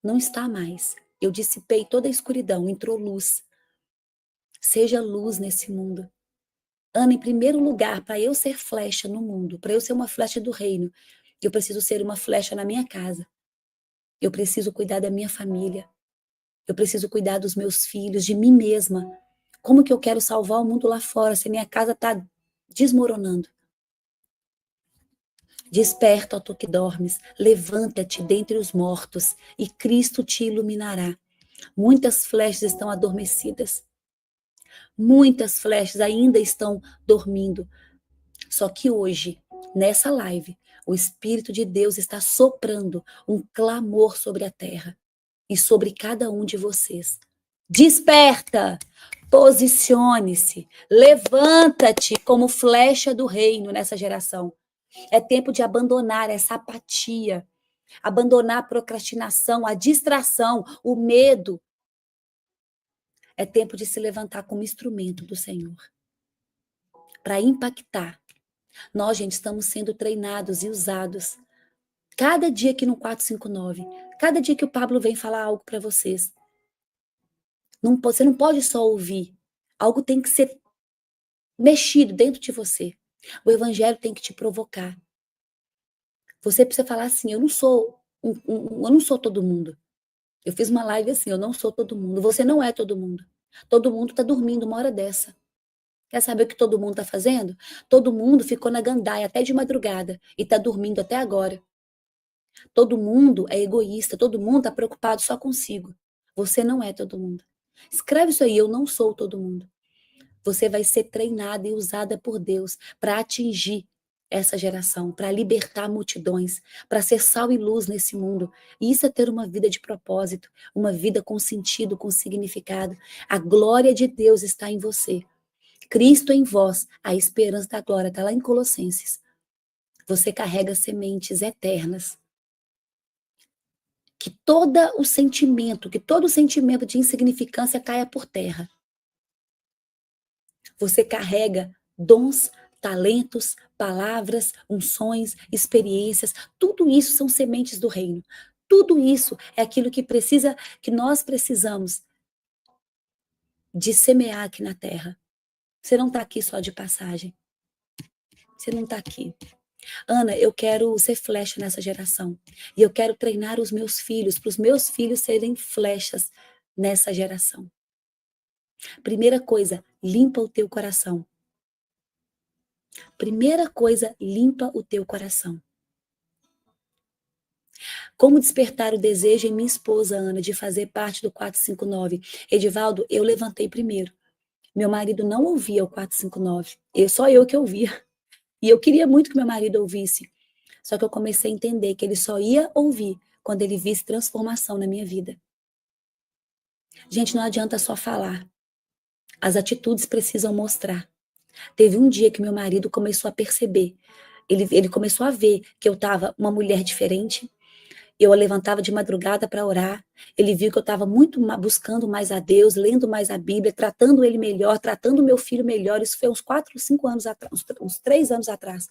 não está mais. Eu dissipei toda a escuridão. Entrou luz. Seja luz nesse mundo. Ana, em primeiro lugar, para eu ser flecha no mundo, para eu ser uma flecha do reino, eu preciso ser uma flecha na minha casa. Eu preciso cuidar da minha família. Eu preciso cuidar dos meus filhos, de mim mesma. Como que eu quero salvar o mundo lá fora se minha casa está desmoronando? Desperta, ó tu que dormes, levanta-te dentre os mortos e Cristo te iluminará. Muitas flechas estão adormecidas. Muitas flechas ainda estão dormindo. Só que hoje, nessa live, o Espírito de Deus está soprando um clamor sobre a terra e sobre cada um de vocês. Desperta! Posicione-se, levanta-te como flecha do reino nessa geração. É tempo de abandonar essa apatia, abandonar a procrastinação, a distração, o medo. É tempo de se levantar como instrumento do Senhor para impactar. Nós, gente, estamos sendo treinados e usados. Cada dia aqui no 459, cada dia que o Pablo vem falar algo para vocês, você não pode só ouvir. Algo tem que ser mexido dentro de você. O evangelho tem que te provocar. Você precisa falar assim, eu não sou eu não sou todo mundo. Eu fiz uma live assim, eu não sou todo mundo. Você não é todo mundo. Todo mundo está dormindo uma hora dessa. Quer saber o que todo mundo está fazendo? Todo mundo ficou na gandaia até de madrugada e está dormindo até agora. Todo mundo é egoísta, todo mundo está preocupado só consigo. Você não é todo mundo. Escreve isso aí, eu não sou todo mundo. Você vai ser treinada e usada por Deus para atingir essa geração, para libertar multidões, para ser sal e luz nesse mundo. E isso é ter uma vida de propósito, uma vida com sentido, com significado. A glória de Deus está em você. Cristo em vós, a esperança da glória, está lá em Colossenses. Você carrega sementes eternas. Que todo o sentimento de insignificância caia por terra. Você carrega dons, talentos, palavras, unções, experiências, tudo isso são sementes do reino. Tudo isso é aquilo que nós precisamos de semear aqui na terra. Você não está aqui só de passagem. Você não está aqui. Ana, eu quero ser flecha nessa geração. E eu quero treinar os meus filhos, para os meus filhos serem flechas nessa geração. Primeira coisa, limpa o teu coração. Primeira coisa, limpa o teu coração. Como despertar o desejo em minha esposa, Ana, de fazer parte do 459? Edivaldo, eu levantei primeiro. Meu marido não ouvia o 459. Só eu que ouvia. E eu queria muito que meu marido ouvisse. Só que eu comecei a entender que ele só ia ouvir quando ele visse transformação na minha vida. Gente, não adianta só falar. As atitudes precisam mostrar. Teve um dia que meu marido começou a perceber. Ele começou a ver que eu estava uma mulher diferente. Eu levantava de madrugada para orar. Ele viu que eu estava muito buscando mais a Deus, lendo mais a Bíblia, tratando ele melhor, tratando meu filho melhor. Isso foi uns 4, 5 anos atrás, uns 3 anos atrás.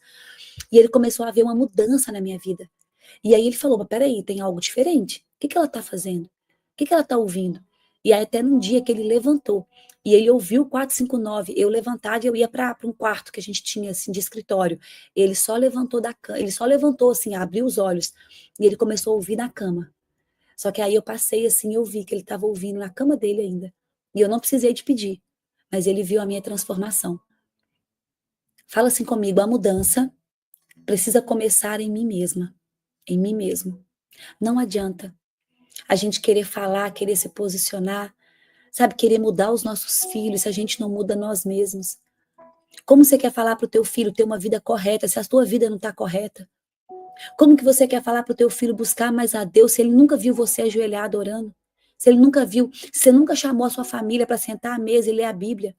E ele começou a ver uma mudança na minha vida. E aí ele falou, mas peraí, tem algo diferente. O que ela está fazendo? O que ela está ouvindo? E aí até num dia que ele levantou, e ele ouviu o 459, eu levantava e eu ia para um quarto que a gente tinha, assim, de escritório. Ele só levantou da cama, ele só levantou, assim, abriu os olhos, e ele começou a ouvir na cama. Só que aí eu passei, assim, eu vi que ele estava ouvindo na cama dele ainda. E eu não precisei de pedir, mas ele viu a minha transformação. Fala assim comigo, a mudança precisa começar em mim mesma, em mim mesmo. Não adianta a gente querer falar, querer se posicionar, sabe, querer mudar os nossos filhos se a gente não muda nós mesmos. Como você quer falar para o teu filho ter uma vida correta se a tua vida não está correta? Como que você quer falar para o teu filho buscar mais a Deus se ele nunca viu você ajoelhado orando? Se ele nunca viu, se você nunca chamou a sua família para sentar à mesa e ler a Bíblia?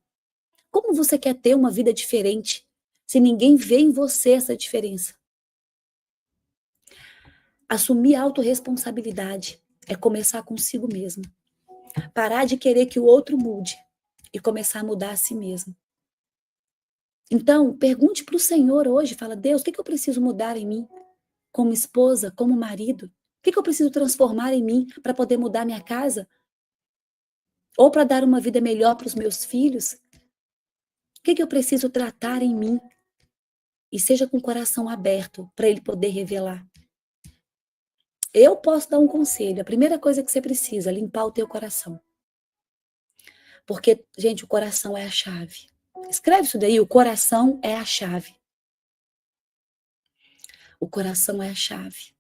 Como você quer ter uma vida diferente se ninguém vê em você essa diferença? Assumir a autorresponsabilidade é começar consigo mesmo. Parar de querer que o outro mude e começar a mudar a si mesmo. Então, pergunte para o Senhor hoje, fala, Deus, o que eu preciso mudar em mim? Como esposa, como marido? O que eu preciso transformar em mim para poder mudar minha casa? Ou para dar uma vida melhor para os meus filhos? O que eu preciso tratar em mim? E seja com o coração aberto para Ele poder revelar. Eu posso dar um conselho. A primeira coisa que você precisa é limpar o teu coração. Porque, gente, o coração é a chave. Escreve isso daí, o coração é a chave. O coração é a chave.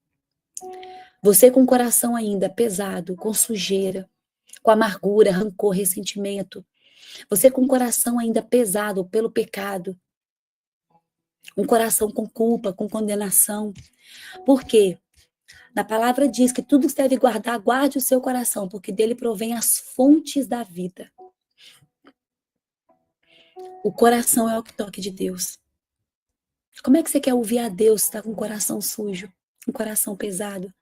Você com o coração ainda pesado, com sujeira, com amargura, rancor, ressentimento. Você com o coração ainda pesado pelo pecado. Um coração com culpa, com condenação. Por quê? Na palavra diz que tudo que você deve guardar, guarde o seu coração, porque dele provém as fontes da vida. O coração é o toque de Deus. Como é que você quer ouvir a Deus se está com o coração sujo, um coração pesado?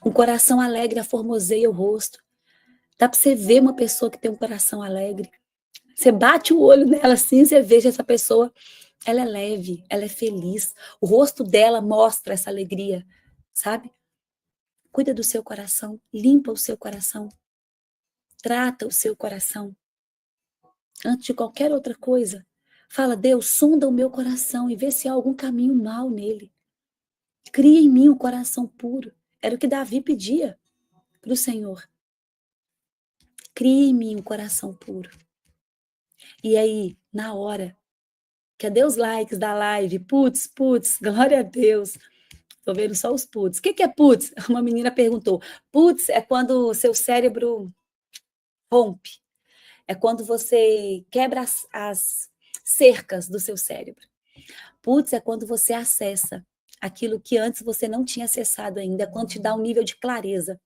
Um coração alegre aformoseia o rosto. Dá para você ver uma pessoa que tem um coração alegre. Você bate o olho nela assim, você veja essa pessoa, ela é leve, ela é feliz. O rosto dela mostra essa alegria, sabe? Cuida do seu coração, limpa o seu coração. Trata o seu coração. Antes de qualquer outra coisa, Fala, Deus, sonda o meu coração e vê se há algum caminho mau nele. Cria em mim um coração puro. Era o que Davi pedia para o Senhor. Cria em mim um coração puro. E aí, na hora, cadê os likes da live? Putz, glória a Deus. Tô vendo só os putz. O que é putz? Uma menina perguntou. Putz é quando o seu cérebro rompe. É quando você quebra as cercas do seu cérebro. Putz é quando você acessa aquilo que antes você não tinha acessado ainda. É quando te dá um nível de clareza.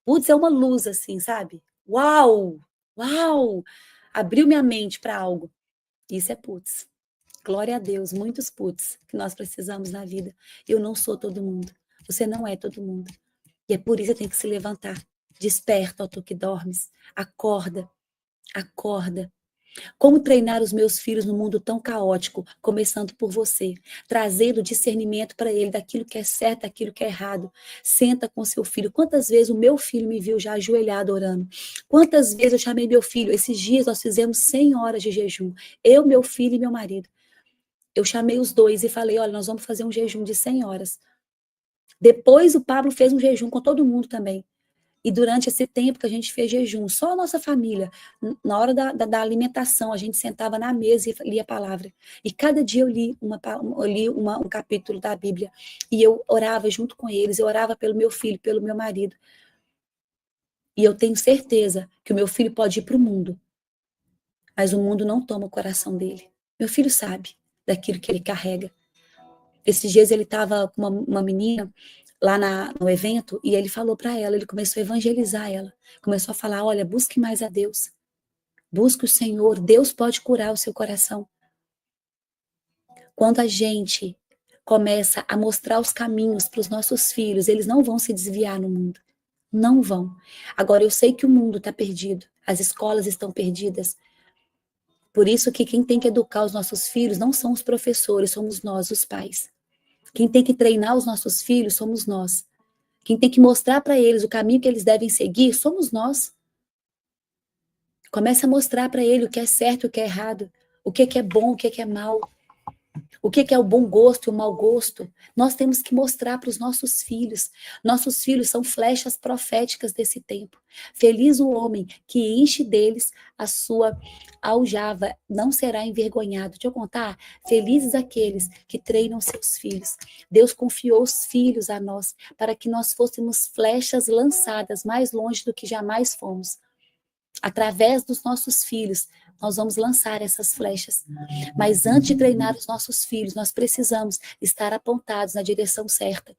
Putz é uma luz assim, sabe? Uau! Uau! Abriu minha mente para algo. Isso é putz. Glória a Deus, muitos putz que nós precisamos na vida. Eu não sou todo mundo. Você não é todo mundo. E é por isso que tem que se levantar. Desperta, ó tu que dormes. Acorda, acorda. Como treinar os meus filhos no mundo tão caótico, começando por você, trazendo discernimento para ele daquilo que é certo, daquilo que é errado. Senta com seu filho. Quantas vezes o meu filho me viu já ajoelhado orando? Quantas vezes eu chamei meu filho? Esses dias nós fizemos 100 horas de jejum. Eu, meu filho e meu marido. Eu chamei os dois e falei, olha, nós vamos fazer um jejum de 100 horas. Depois o Pablo fez um jejum com todo mundo também. E durante esse tempo que a gente fez jejum, só a nossa família, na hora da alimentação, a gente sentava na mesa e lia a palavra. E cada dia eu li, um capítulo da Bíblia. E eu orava junto com eles, eu orava pelo meu filho, pelo meu marido. E eu tenho certeza que o meu filho pode ir para o mundo, mas o mundo não toma o coração dele. Meu filho sabe daquilo que ele carrega. Esses dias ele estava com uma menina lá no evento e ele falou para ela, ele começou a evangelizar ela. Começou a falar, olha, busque mais a Deus. Busque o Senhor, Deus pode curar o seu coração. Quando a gente começa a mostrar os caminhos para os nossos filhos, eles não vão se desviar no mundo. Não vão. Agora, eu sei que o mundo está perdido, as escolas estão perdidas. Por isso que quem tem que educar os nossos filhos não são os professores, somos nós, os pais. Quem tem que treinar os nossos filhos somos nós. Quem tem que mostrar para eles o caminho que eles devem seguir somos nós. Começa a mostrar para ele o que é certo e o que é errado, o que é bom, o que é mal, o que é o bom gosto e o mau gosto. Nós temos que mostrar para os nossos filhos. Nossos filhos são flechas proféticas desse tempo. Feliz o homem que enche deles a sua aljava, não será envergonhado. Deixa eu contar, felizes aqueles que treinam seus filhos. Deus confiou os filhos a nós para que nós fôssemos flechas lançadas mais longe do que jamais fomos. Através dos nossos filhos, nós vamos lançar essas flechas. Mas antes de treinar os nossos filhos, nós precisamos estar apontados na direção certa.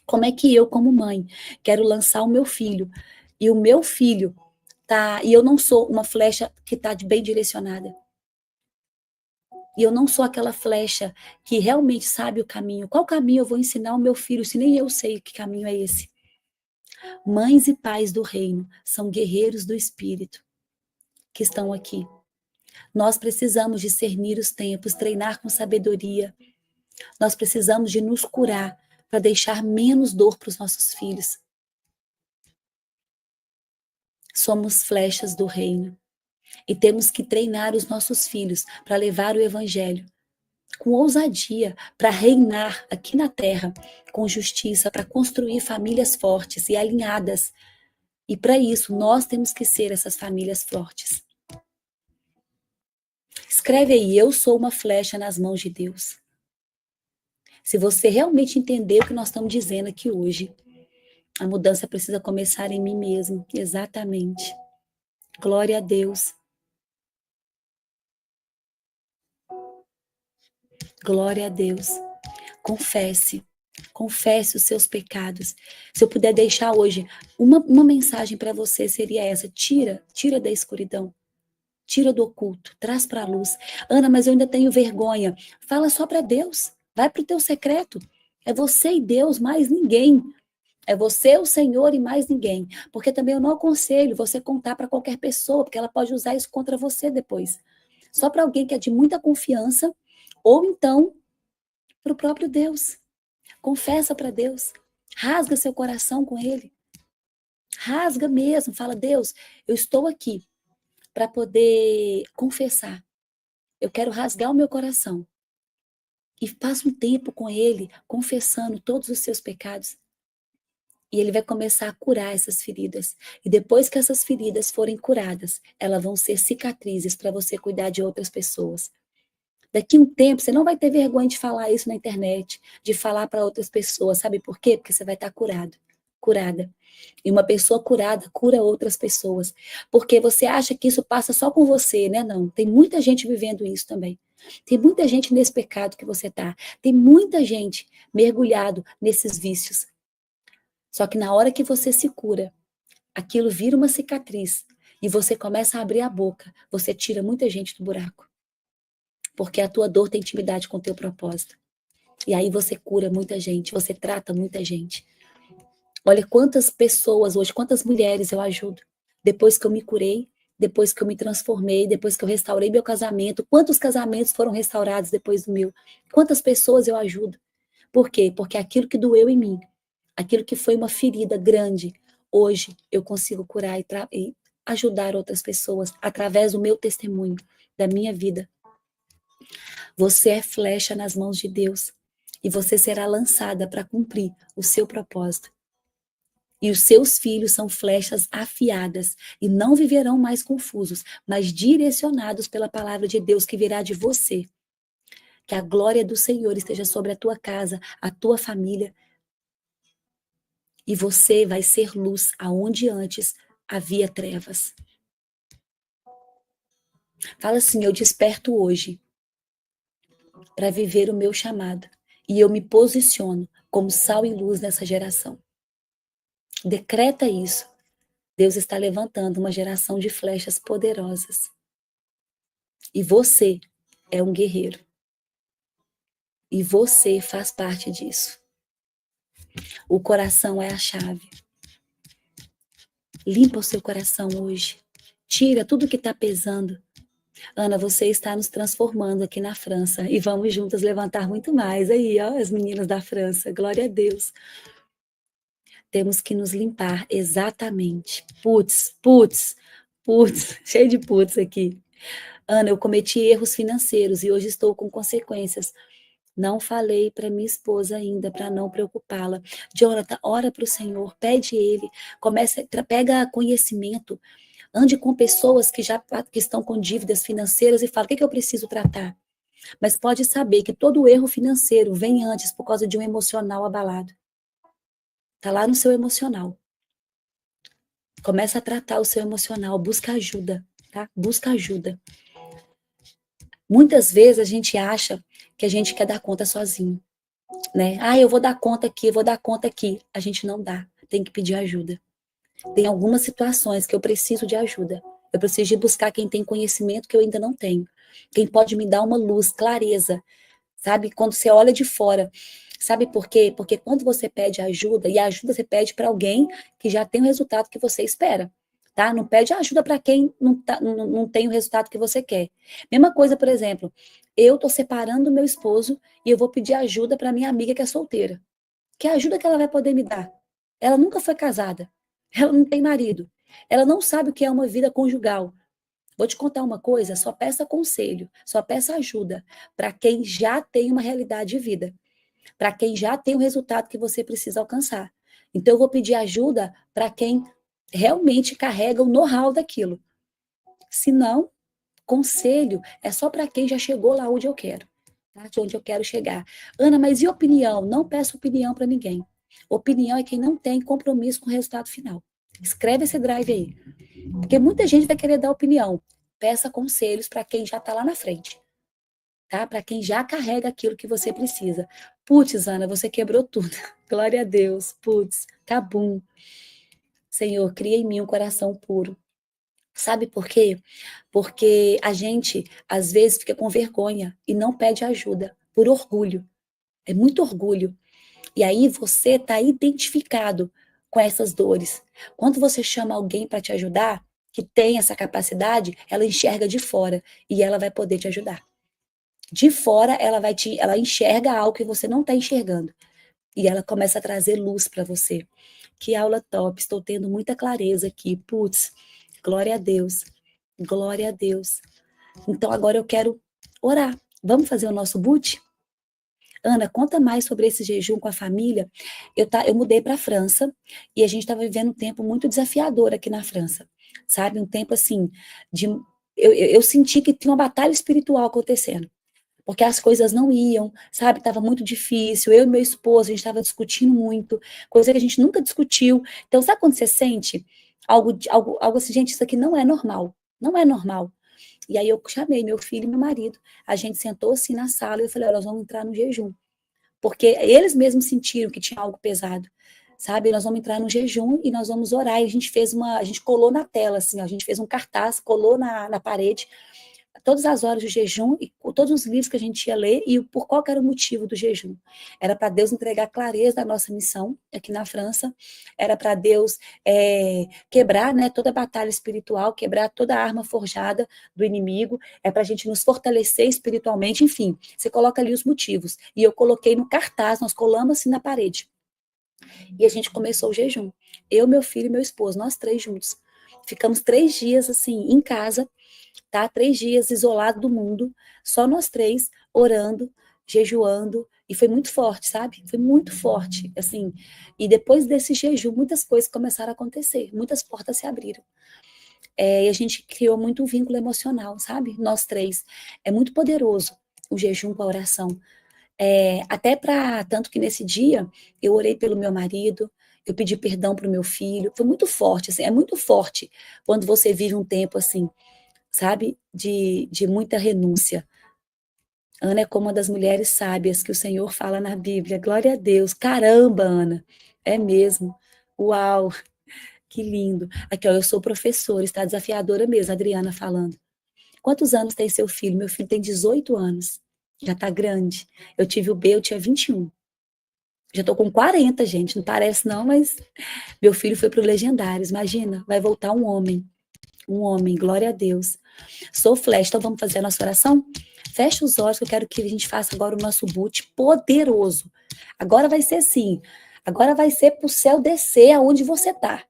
Como é que eu, como mãe, quero lançar o meu filho e o meu filho tá, e eu não sou uma flecha que está bem direcionada. E eu não sou aquela flecha que realmente sabe o caminho. Qual caminho eu vou ensinar ao meu filho, se nem eu sei que caminho é esse? Mães e pais do reino são guerreiros do espírito que estão aqui. Nós precisamos discernir os tempos, treinar com sabedoria. Nós precisamos de nos curar para deixar menos dor para os nossos filhos. Somos flechas do reino e temos que treinar os nossos filhos para levar o evangelho com ousadia, para reinar aqui na terra com justiça, para construir famílias fortes e alinhadas. E para isso, nós temos que ser essas famílias fortes. Escreve aí, eu sou uma flecha nas mãos de Deus. Se você realmente entender o que nós estamos dizendo aqui hoje, a mudança precisa começar em mim mesmo, exatamente. Glória a Deus. Glória a Deus. Confesse. Confesse os seus pecados. Se eu puder deixar hoje uma mensagem para você, seria essa. Tira da escuridão. Tira do oculto. Traz para a luz. Ana, mas eu ainda tenho vergonha. Fala só para Deus. Vai para o teu secreto. É você e Deus, mais ninguém. É você, o Senhor e mais ninguém. Porque também eu não aconselho você contar para qualquer pessoa, porque ela pode usar isso contra você depois. Só para alguém que é de muita confiança, ou então para o próprio Deus. Confessa para Deus. Rasga seu coração com Ele. Rasga mesmo. Fala, Deus, eu estou aqui para poder confessar eu quero rasgar o meu coração. E passa um tempo com ele, confessando todos os seus pecados. E ele vai começar a curar essas feridas. E depois que essas feridas forem curadas, elas vão ser cicatrizes para você cuidar de outras pessoas. Daqui a um tempo, você não vai ter vergonha de falar isso na internet, de falar para outras pessoas. Sabe por quê? Porque você vai estar curado, curada. E uma pessoa curada cura outras pessoas. Porque você acha que isso passa só com você, né? Não. Tem muita gente vivendo isso também. Tem muita gente nesse pecado que você está. Tem muita gente mergulhado nesses vícios. Só que na hora que você se cura, aquilo vira uma cicatriz e você começa a abrir a boca, você tira muita gente do buraco. Porque a tua dor tem intimidade com o teu propósito. E aí você cura muita gente, você trata muita gente. Olha quantas pessoas hoje, quantas mulheres eu ajudo. Depois que eu me curei, depois que eu me transformei, depois que eu restaurei meu casamento, quantos casamentos foram restaurados depois do meu? Quantas pessoas eu ajudo? Por quê? Porque aquilo que doeu em mim, aquilo que foi uma ferida grande, hoje eu consigo curar e ajudar outras pessoas através do meu testemunho, da minha vida. Você é flecha nas mãos de Deus e você será lançada para cumprir o seu propósito. E os seus filhos são flechas afiadas e não viverão mais confusos, mas direcionados pela palavra de Deus que virá de você. Que a glória do Senhor esteja sobre a tua casa, a tua família. E você vai ser luz aonde antes havia trevas. Fala assim: eu desperto hoje para viver o meu chamado. E eu me posiciono como sal e luz nessa geração. Decreta isso. Deus está levantando uma geração de flechas poderosas. E você é um guerreiro. E você faz parte disso. O coração é a chave. Limpa o seu coração hoje. Tira tudo que está pesando. Ana, você está nos transformando aqui na França. E vamos juntas levantar muito mais. Aí, ó, as meninas da França. Glória a Deus. Temos que nos limpar exatamente. Putz. Cheio de putz aqui. Ana, eu cometi erros financeiros e hoje estou com consequências. Não falei para minha esposa ainda, para não preocupá-la. Jonathan, ora para o Senhor, pede ele, pega conhecimento, ande com pessoas que estão com dívidas financeiras e fala, o que eu preciso tratar? Mas pode saber que todo erro financeiro vem antes por causa de um emocional abalado. Está lá no seu emocional. Começa a tratar o seu emocional, busca ajuda, tá? Busca ajuda. Muitas vezes a gente acha que a gente quer dar conta sozinho, né? Eu vou dar conta aqui, eu vou dar conta aqui. A gente não dá, tem que pedir ajuda. Tem algumas situações que eu preciso de ajuda. Eu preciso de buscar quem tem conhecimento que eu ainda não tenho. Quem pode me dar uma luz, clareza, sabe? Quando você olha de fora. Sabe por quê? Porque quando você pede ajuda, e a ajuda você pede para alguém que já tem o resultado que você espera. Tá? Não pede ajuda para quem não tem o resultado que você quer. Mesma coisa, por exemplo, eu tô separando do meu esposo e eu vou pedir ajuda para minha amiga que é solteira. Que ajuda que ela vai poder me dar? Ela nunca foi casada. Ela não tem marido. Ela não sabe o que é uma vida conjugal. Vou te contar uma coisa, só peça conselho, só peça ajuda para quem já tem uma realidade de vida, para quem já tem o resultado que você precisa alcançar. Então eu vou pedir ajuda para quem realmente carrega o know-how daquilo. Se não, conselho é só para quem já chegou lá onde eu quero, tá? De onde eu quero chegar. Ana, mas e opinião? Não peço opinião para ninguém. Opinião é quem não tem compromisso com o resultado final. Escreve esse drive aí. Porque muita gente vai querer dar opinião. Peça conselhos para quem já está lá na frente. Tá? Para quem já carrega aquilo que você precisa. Putz, Ana, você quebrou tudo. Glória a Deus. Putz, cabum. Senhor, cria em mim um coração puro. Sabe por quê? Porque a gente, às vezes, fica com vergonha e não pede ajuda, por orgulho. É muito orgulho. E aí você está identificado com essas dores. Quando você chama alguém para te ajudar, que tem essa capacidade, ela enxerga de fora e ela vai poder te ajudar. De fora, ela enxerga algo que você não está enxergando. E ela começa a trazer luz para você. Que aula top, estou tendo muita clareza aqui. Putz, glória a Deus. Glória a Deus. Então agora eu quero orar. Vamos fazer o nosso boot? Ana, conta mais sobre esse jejum com a família. Eu mudei para a França e a gente estava vivendo um tempo muito desafiador aqui na França, sabe? Um tempo assim, eu senti que tinha uma batalha espiritual acontecendo, porque as coisas não iam, sabe? Estava muito difícil. Eu e meu esposo, a gente estava discutindo muito, coisa que a gente nunca discutiu. Então, sabe quando você sente algo assim, gente, isso aqui não é normal, não é normal. E aí eu chamei meu filho e meu marido. A gente sentou assim na sala e eu falei, olha, nós vamos entrar no jejum. Porque eles mesmos sentiram que tinha algo pesado, sabe? Nós vamos entrar no jejum e nós vamos orar. E a gente colou na tela, assim, ó, a gente fez um cartaz, colou na parede, todas as horas do jejum e todos os livros que a gente ia ler e por qual era o motivo do jejum. Era para Deus entregar clareza da nossa missão aqui na França, era para Deus quebrar, né, toda a batalha espiritual, quebrar toda a arma forjada do inimigo, é para a gente nos fortalecer espiritualmente, enfim, você coloca ali os motivos. E eu coloquei no cartaz, nós colamos assim na parede. E a gente começou o jejum. Eu, meu filho e meu esposo, nós três juntos. Ficamos 3 dias assim em casa, tá? 3 dias isolado do mundo, só nós três, orando, jejuando, e foi muito forte, sabe? Foi muito forte, assim. E depois desse jejum, muitas coisas começaram a acontecer, muitas portas se abriram. E a gente criou muito um vínculo emocional, sabe? Nós três. É muito poderoso o jejum com a oração. Até para tanto que nesse dia eu orei pelo meu marido, eu pedi perdão para o meu filho. Foi muito forte, assim, é muito forte quando você vive um tempo assim, sabe, de muita renúncia. Ana é como uma das mulheres sábias que o Senhor fala na Bíblia. Glória a Deus. Caramba, Ana. É mesmo. Uau, que lindo. Aqui, ó, eu sou professora, está desafiadora mesmo, a Adriana falando. Quantos anos tem seu filho? Meu filho tem 18 anos. Já está grande. Eu tive o B, eu tinha 21. Já estou com 40, gente. Não parece não, mas meu filho foi para o Legendários. Imagina, vai voltar um homem. Um homem, glória a Deus. Sou flecha, então vamos fazer a nossa oração? Fecha os olhos que eu quero que a gente faça agora o nosso boot poderoso. Agora vai ser assim, agora vai ser para o céu descer aonde você está.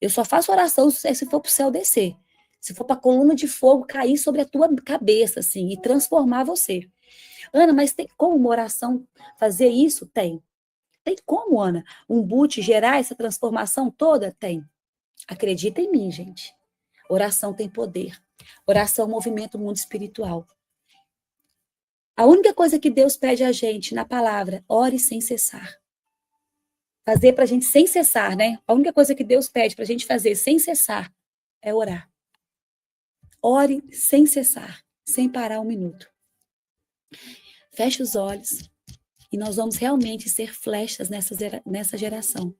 Eu só faço oração se for para o céu descer. Se for para a coluna de fogo cair sobre a tua cabeça, assim, e transformar você. Ana, mas tem como uma oração fazer isso? Tem. Tem como, Ana? Um boot gerar essa transformação toda? Tem. Acredita em mim, gente. Oração tem poder. Oração movimenta o mundo espiritual. A única coisa que Deus pede a gente na palavra, ore sem cessar. Fazer para a gente sem cessar, né? A única coisa que Deus pede para a gente fazer sem cessar é orar. Ore sem cessar, sem parar um minuto. Feche os olhos e nós vamos realmente ser flechas nessa geração.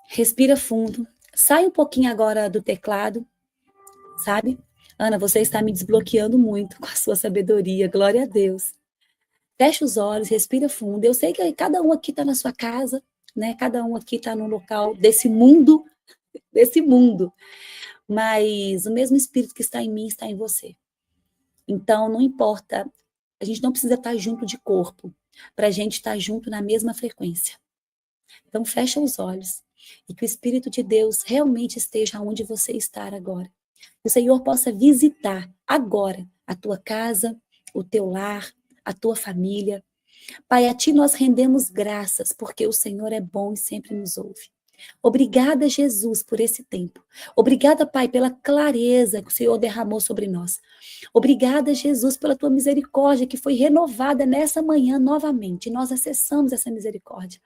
Respira fundo. Sai um pouquinho agora do teclado, sabe? Ana, você está me desbloqueando muito com a sua sabedoria. Glória a Deus. Fecha os olhos, respira fundo. Eu sei que cada um aqui está na sua casa, né? Cada um aqui está num local desse mundo, mas o mesmo Espírito que está em mim está em você. Então, não importa, a gente não precisa estar junto de corpo, para a gente estar junto na mesma frequência. Então, fecha os olhos e que o Espírito de Deus realmente esteja onde você está agora. Que o Senhor possa visitar agora a tua casa, o teu lar, a tua família. Pai, a Ti nós rendemos graças, porque o Senhor é bom e sempre nos ouve. Obrigada, Jesus, por esse tempo. Obrigada, Pai, pela clareza que o Senhor derramou sobre nós. Obrigada, Jesus, pela Tua misericórdia que foi renovada nessa manhã novamente. Nós acessamos essa misericórdia.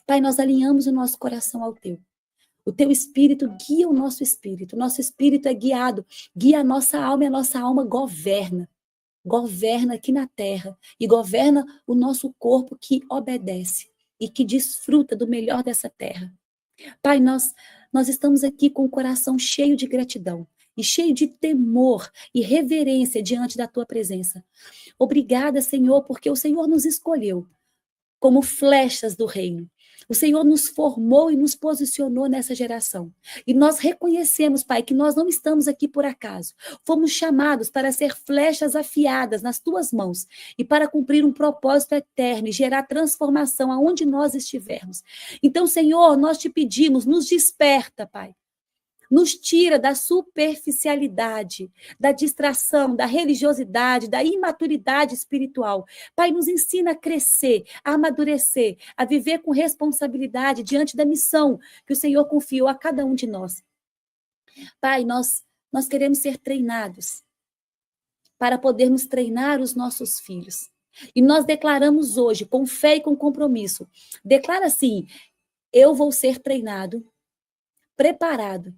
Pai, nós alinhamos o nosso coração ao Teu. O Teu Espírito guia o nosso espírito é guiado, guia a nossa alma e a nossa alma governa. Governa aqui na terra e governa o nosso corpo que obedece e que desfruta do melhor dessa terra. Pai, nós estamos aqui com o coração cheio de gratidão e cheio de temor e reverência diante da Tua presença. Obrigada, Senhor, porque o Senhor nos escolheu como flechas do reino. O Senhor nos formou e nos posicionou nessa geração. E nós reconhecemos, Pai, que nós não estamos aqui por acaso. Fomos chamados para ser flechas afiadas nas Tuas mãos e para cumprir um propósito eterno e gerar transformação aonde nós estivermos. Então, Senhor, nós Te pedimos, nos desperta, Pai. Nos tira da superficialidade, da distração, da religiosidade, da imaturidade espiritual. Pai, nos ensina a crescer, a amadurecer, a viver com responsabilidade diante da missão que o Senhor confiou a cada um de nós. Pai, nós queremos ser treinados para podermos treinar os nossos filhos. E nós declaramos hoje, com fé e com compromisso, declara assim: eu vou ser treinado, preparado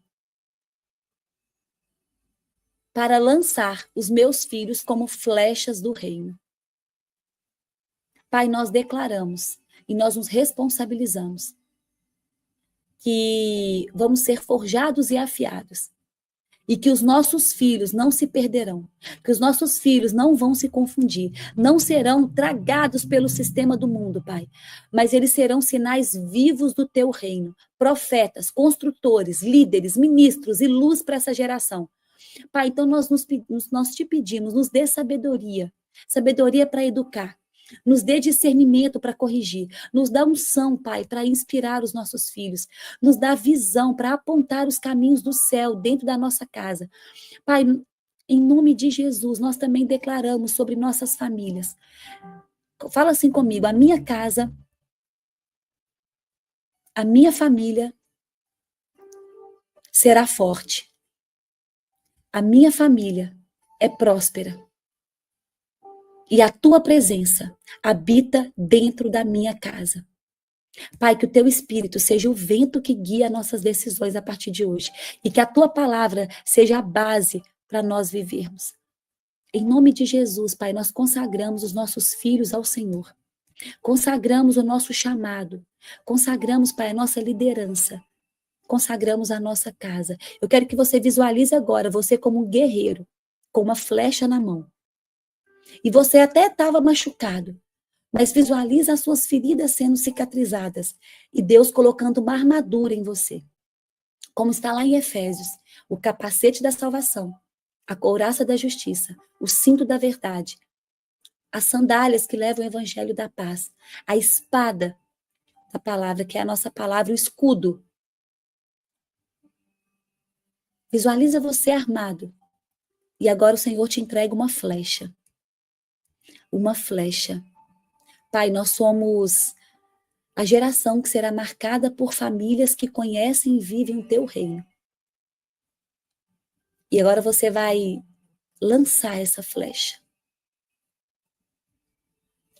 para lançar os meus filhos como flechas do reino. Pai, nós declaramos e nós nos responsabilizamos que vamos ser forjados e afiados. E que os nossos filhos não se perderão, que os nossos filhos não vão se confundir, não serão tragados pelo sistema do mundo, Pai, mas eles serão sinais vivos do teu reino, profetas, construtores, líderes, ministros e luz para essa geração. Pai, então nós te pedimos, nos dê sabedoria, sabedoria para educar, nos dê discernimento para corrigir, nos dá unção, Pai, para inspirar os nossos filhos, nos dá visão para apontar os caminhos do céu dentro da nossa casa. Pai, em nome de Jesus, nós também declaramos sobre nossas famílias. Fala assim comigo: a minha casa, a minha família será forte. A minha família é próspera. E a tua presença habita dentro da minha casa. Pai, que o teu Espírito seja o vento que guia nossas decisões a partir de hoje. E que a tua palavra seja a base para nós vivermos. Em nome de Jesus, Pai, nós consagramos os nossos filhos ao Senhor. Consagramos o nosso chamado. Consagramos, Pai, a nossa liderança. Consagramos a nossa casa. Eu quero que você visualize agora você como um guerreiro, com uma flecha na mão. E você até estava machucado, mas visualiza as suas feridas sendo cicatrizadas e Deus colocando uma armadura em você. Como está lá em Efésios, o capacete da salvação, a couraça da justiça, o cinto da verdade, as sandálias que levam o evangelho da paz, a espada da palavra, que é a nossa palavra, o escudo. Visualiza você armado. E agora o Senhor te entrega uma flecha. Uma flecha. Pai, nós somos a geração que será marcada por famílias que conhecem e vivem o teu reino. E agora você vai lançar essa flecha.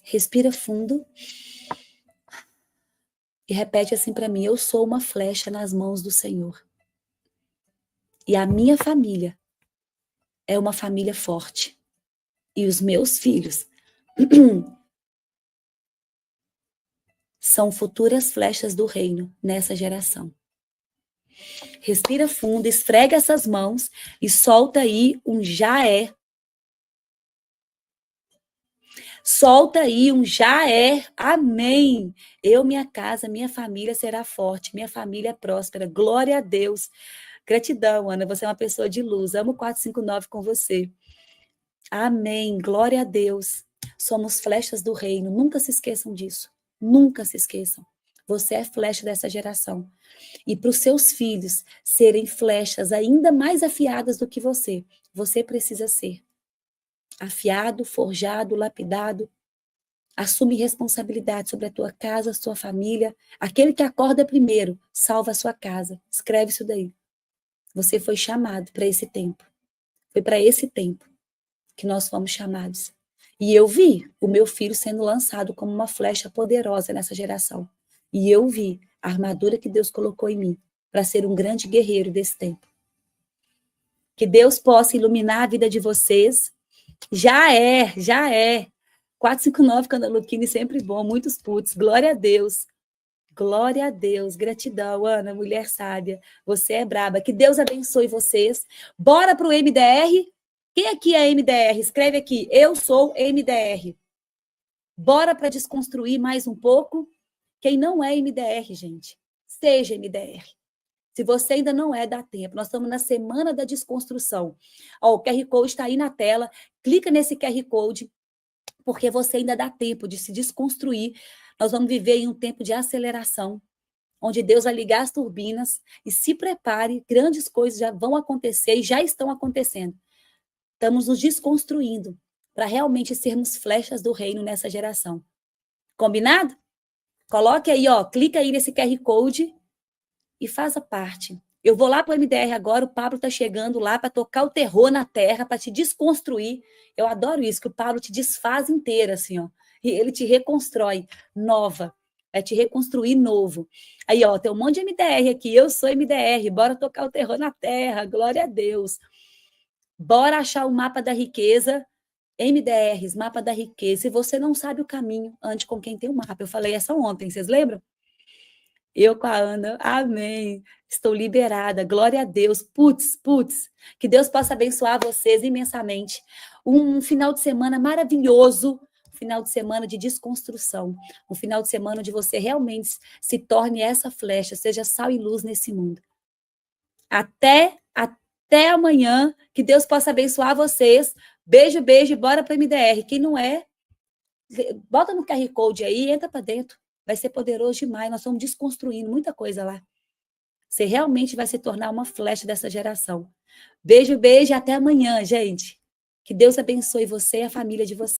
Respira fundo e repete assim para mim: eu sou uma flecha nas mãos do Senhor. E a minha família é uma família forte. E os meus filhos são futuras flechas do reino nessa geração. Respira fundo, esfrega essas mãos e solta aí um já é. Solta aí um já é. Amém. Eu, minha casa, minha família será forte, minha família é próspera. Glória a Deus. Gratidão, Ana, você é uma pessoa de luz. Amo 459 com você. Amém. Glória a Deus. Somos flechas do reino. Nunca se esqueçam disso. Nunca se esqueçam. Você é flecha dessa geração. E para os seus filhos serem flechas ainda mais afiadas do que você precisa ser afiado, forjado, lapidado. Assume responsabilidade sobre a tua casa, a sua família. Aquele que acorda primeiro, salva a sua casa. Escreve isso daí. Você foi chamado para esse tempo. Foi para esse tempo que nós fomos chamados. E eu vi o meu filho sendo lançado como uma flecha poderosa nessa geração. E eu vi a armadura que Deus colocou em mim para ser um grande guerreiro desse tempo. Que Deus possa iluminar a vida de vocês. Já é. 459, Canda Luquini, sempre bom, muitos putos. Glória a Deus. Glória a Deus. Gratidão, Ana, mulher sábia. Você é braba. Que Deus abençoe vocês. Bora pro MDR. Quem aqui é MDR? Escreve aqui. Eu sou MDR. Bora para desconstruir mais um pouco. Quem não é MDR, gente, seja MDR. Se você ainda não é, dá tempo. Nós estamos na semana da desconstrução. Ó, o QR Code está aí na tela. Clica nesse QR Code, porque você ainda dá tempo de se desconstruir. Nós vamos viver em um tempo de aceleração. onde Deus vai ligar as turbinas e se prepare, grandes coisas já vão acontecer e já estão acontecendo. Estamos nos desconstruindo para realmente sermos flechas do reino nessa geração. Combinado? Coloque aí, ó, clica aí nesse QR Code e faça parte. Eu vou lá para o MDR agora, o Pablo está chegando lá para tocar o terror na terra, para te desconstruir. Eu adoro isso, que o Pablo te desfaz inteira, assim, ó. E ele te reconstrói nova, vai te reconstruir novo. Aí, ó, tem um monte de MDR aqui, eu sou MDR, bora tocar o terror na terra, glória a Deus. Bora achar o mapa da riqueza, MDRs, mapa da riqueza. Se você não sabe o caminho, ande com quem tem o mapa. Eu falei essa ontem, vocês lembram? Eu com a Ana, amém. Estou liberada, glória a Deus. Putz. Que Deus possa abençoar vocês imensamente. Um final de semana maravilhoso, um final de semana de desconstrução, um final de semana onde você realmente se torne essa flecha, seja sal e luz nesse mundo. Até amanhã, que Deus possa abençoar vocês. Beijo, bora para o MDR. Quem não é, bota no QR Code aí, entra para dentro. Vai ser poderoso demais. Nós estamos desconstruindo muita coisa lá. Você realmente vai se tornar uma flecha dessa geração. Beijo, até amanhã, gente. Que Deus abençoe você e a família de vocês.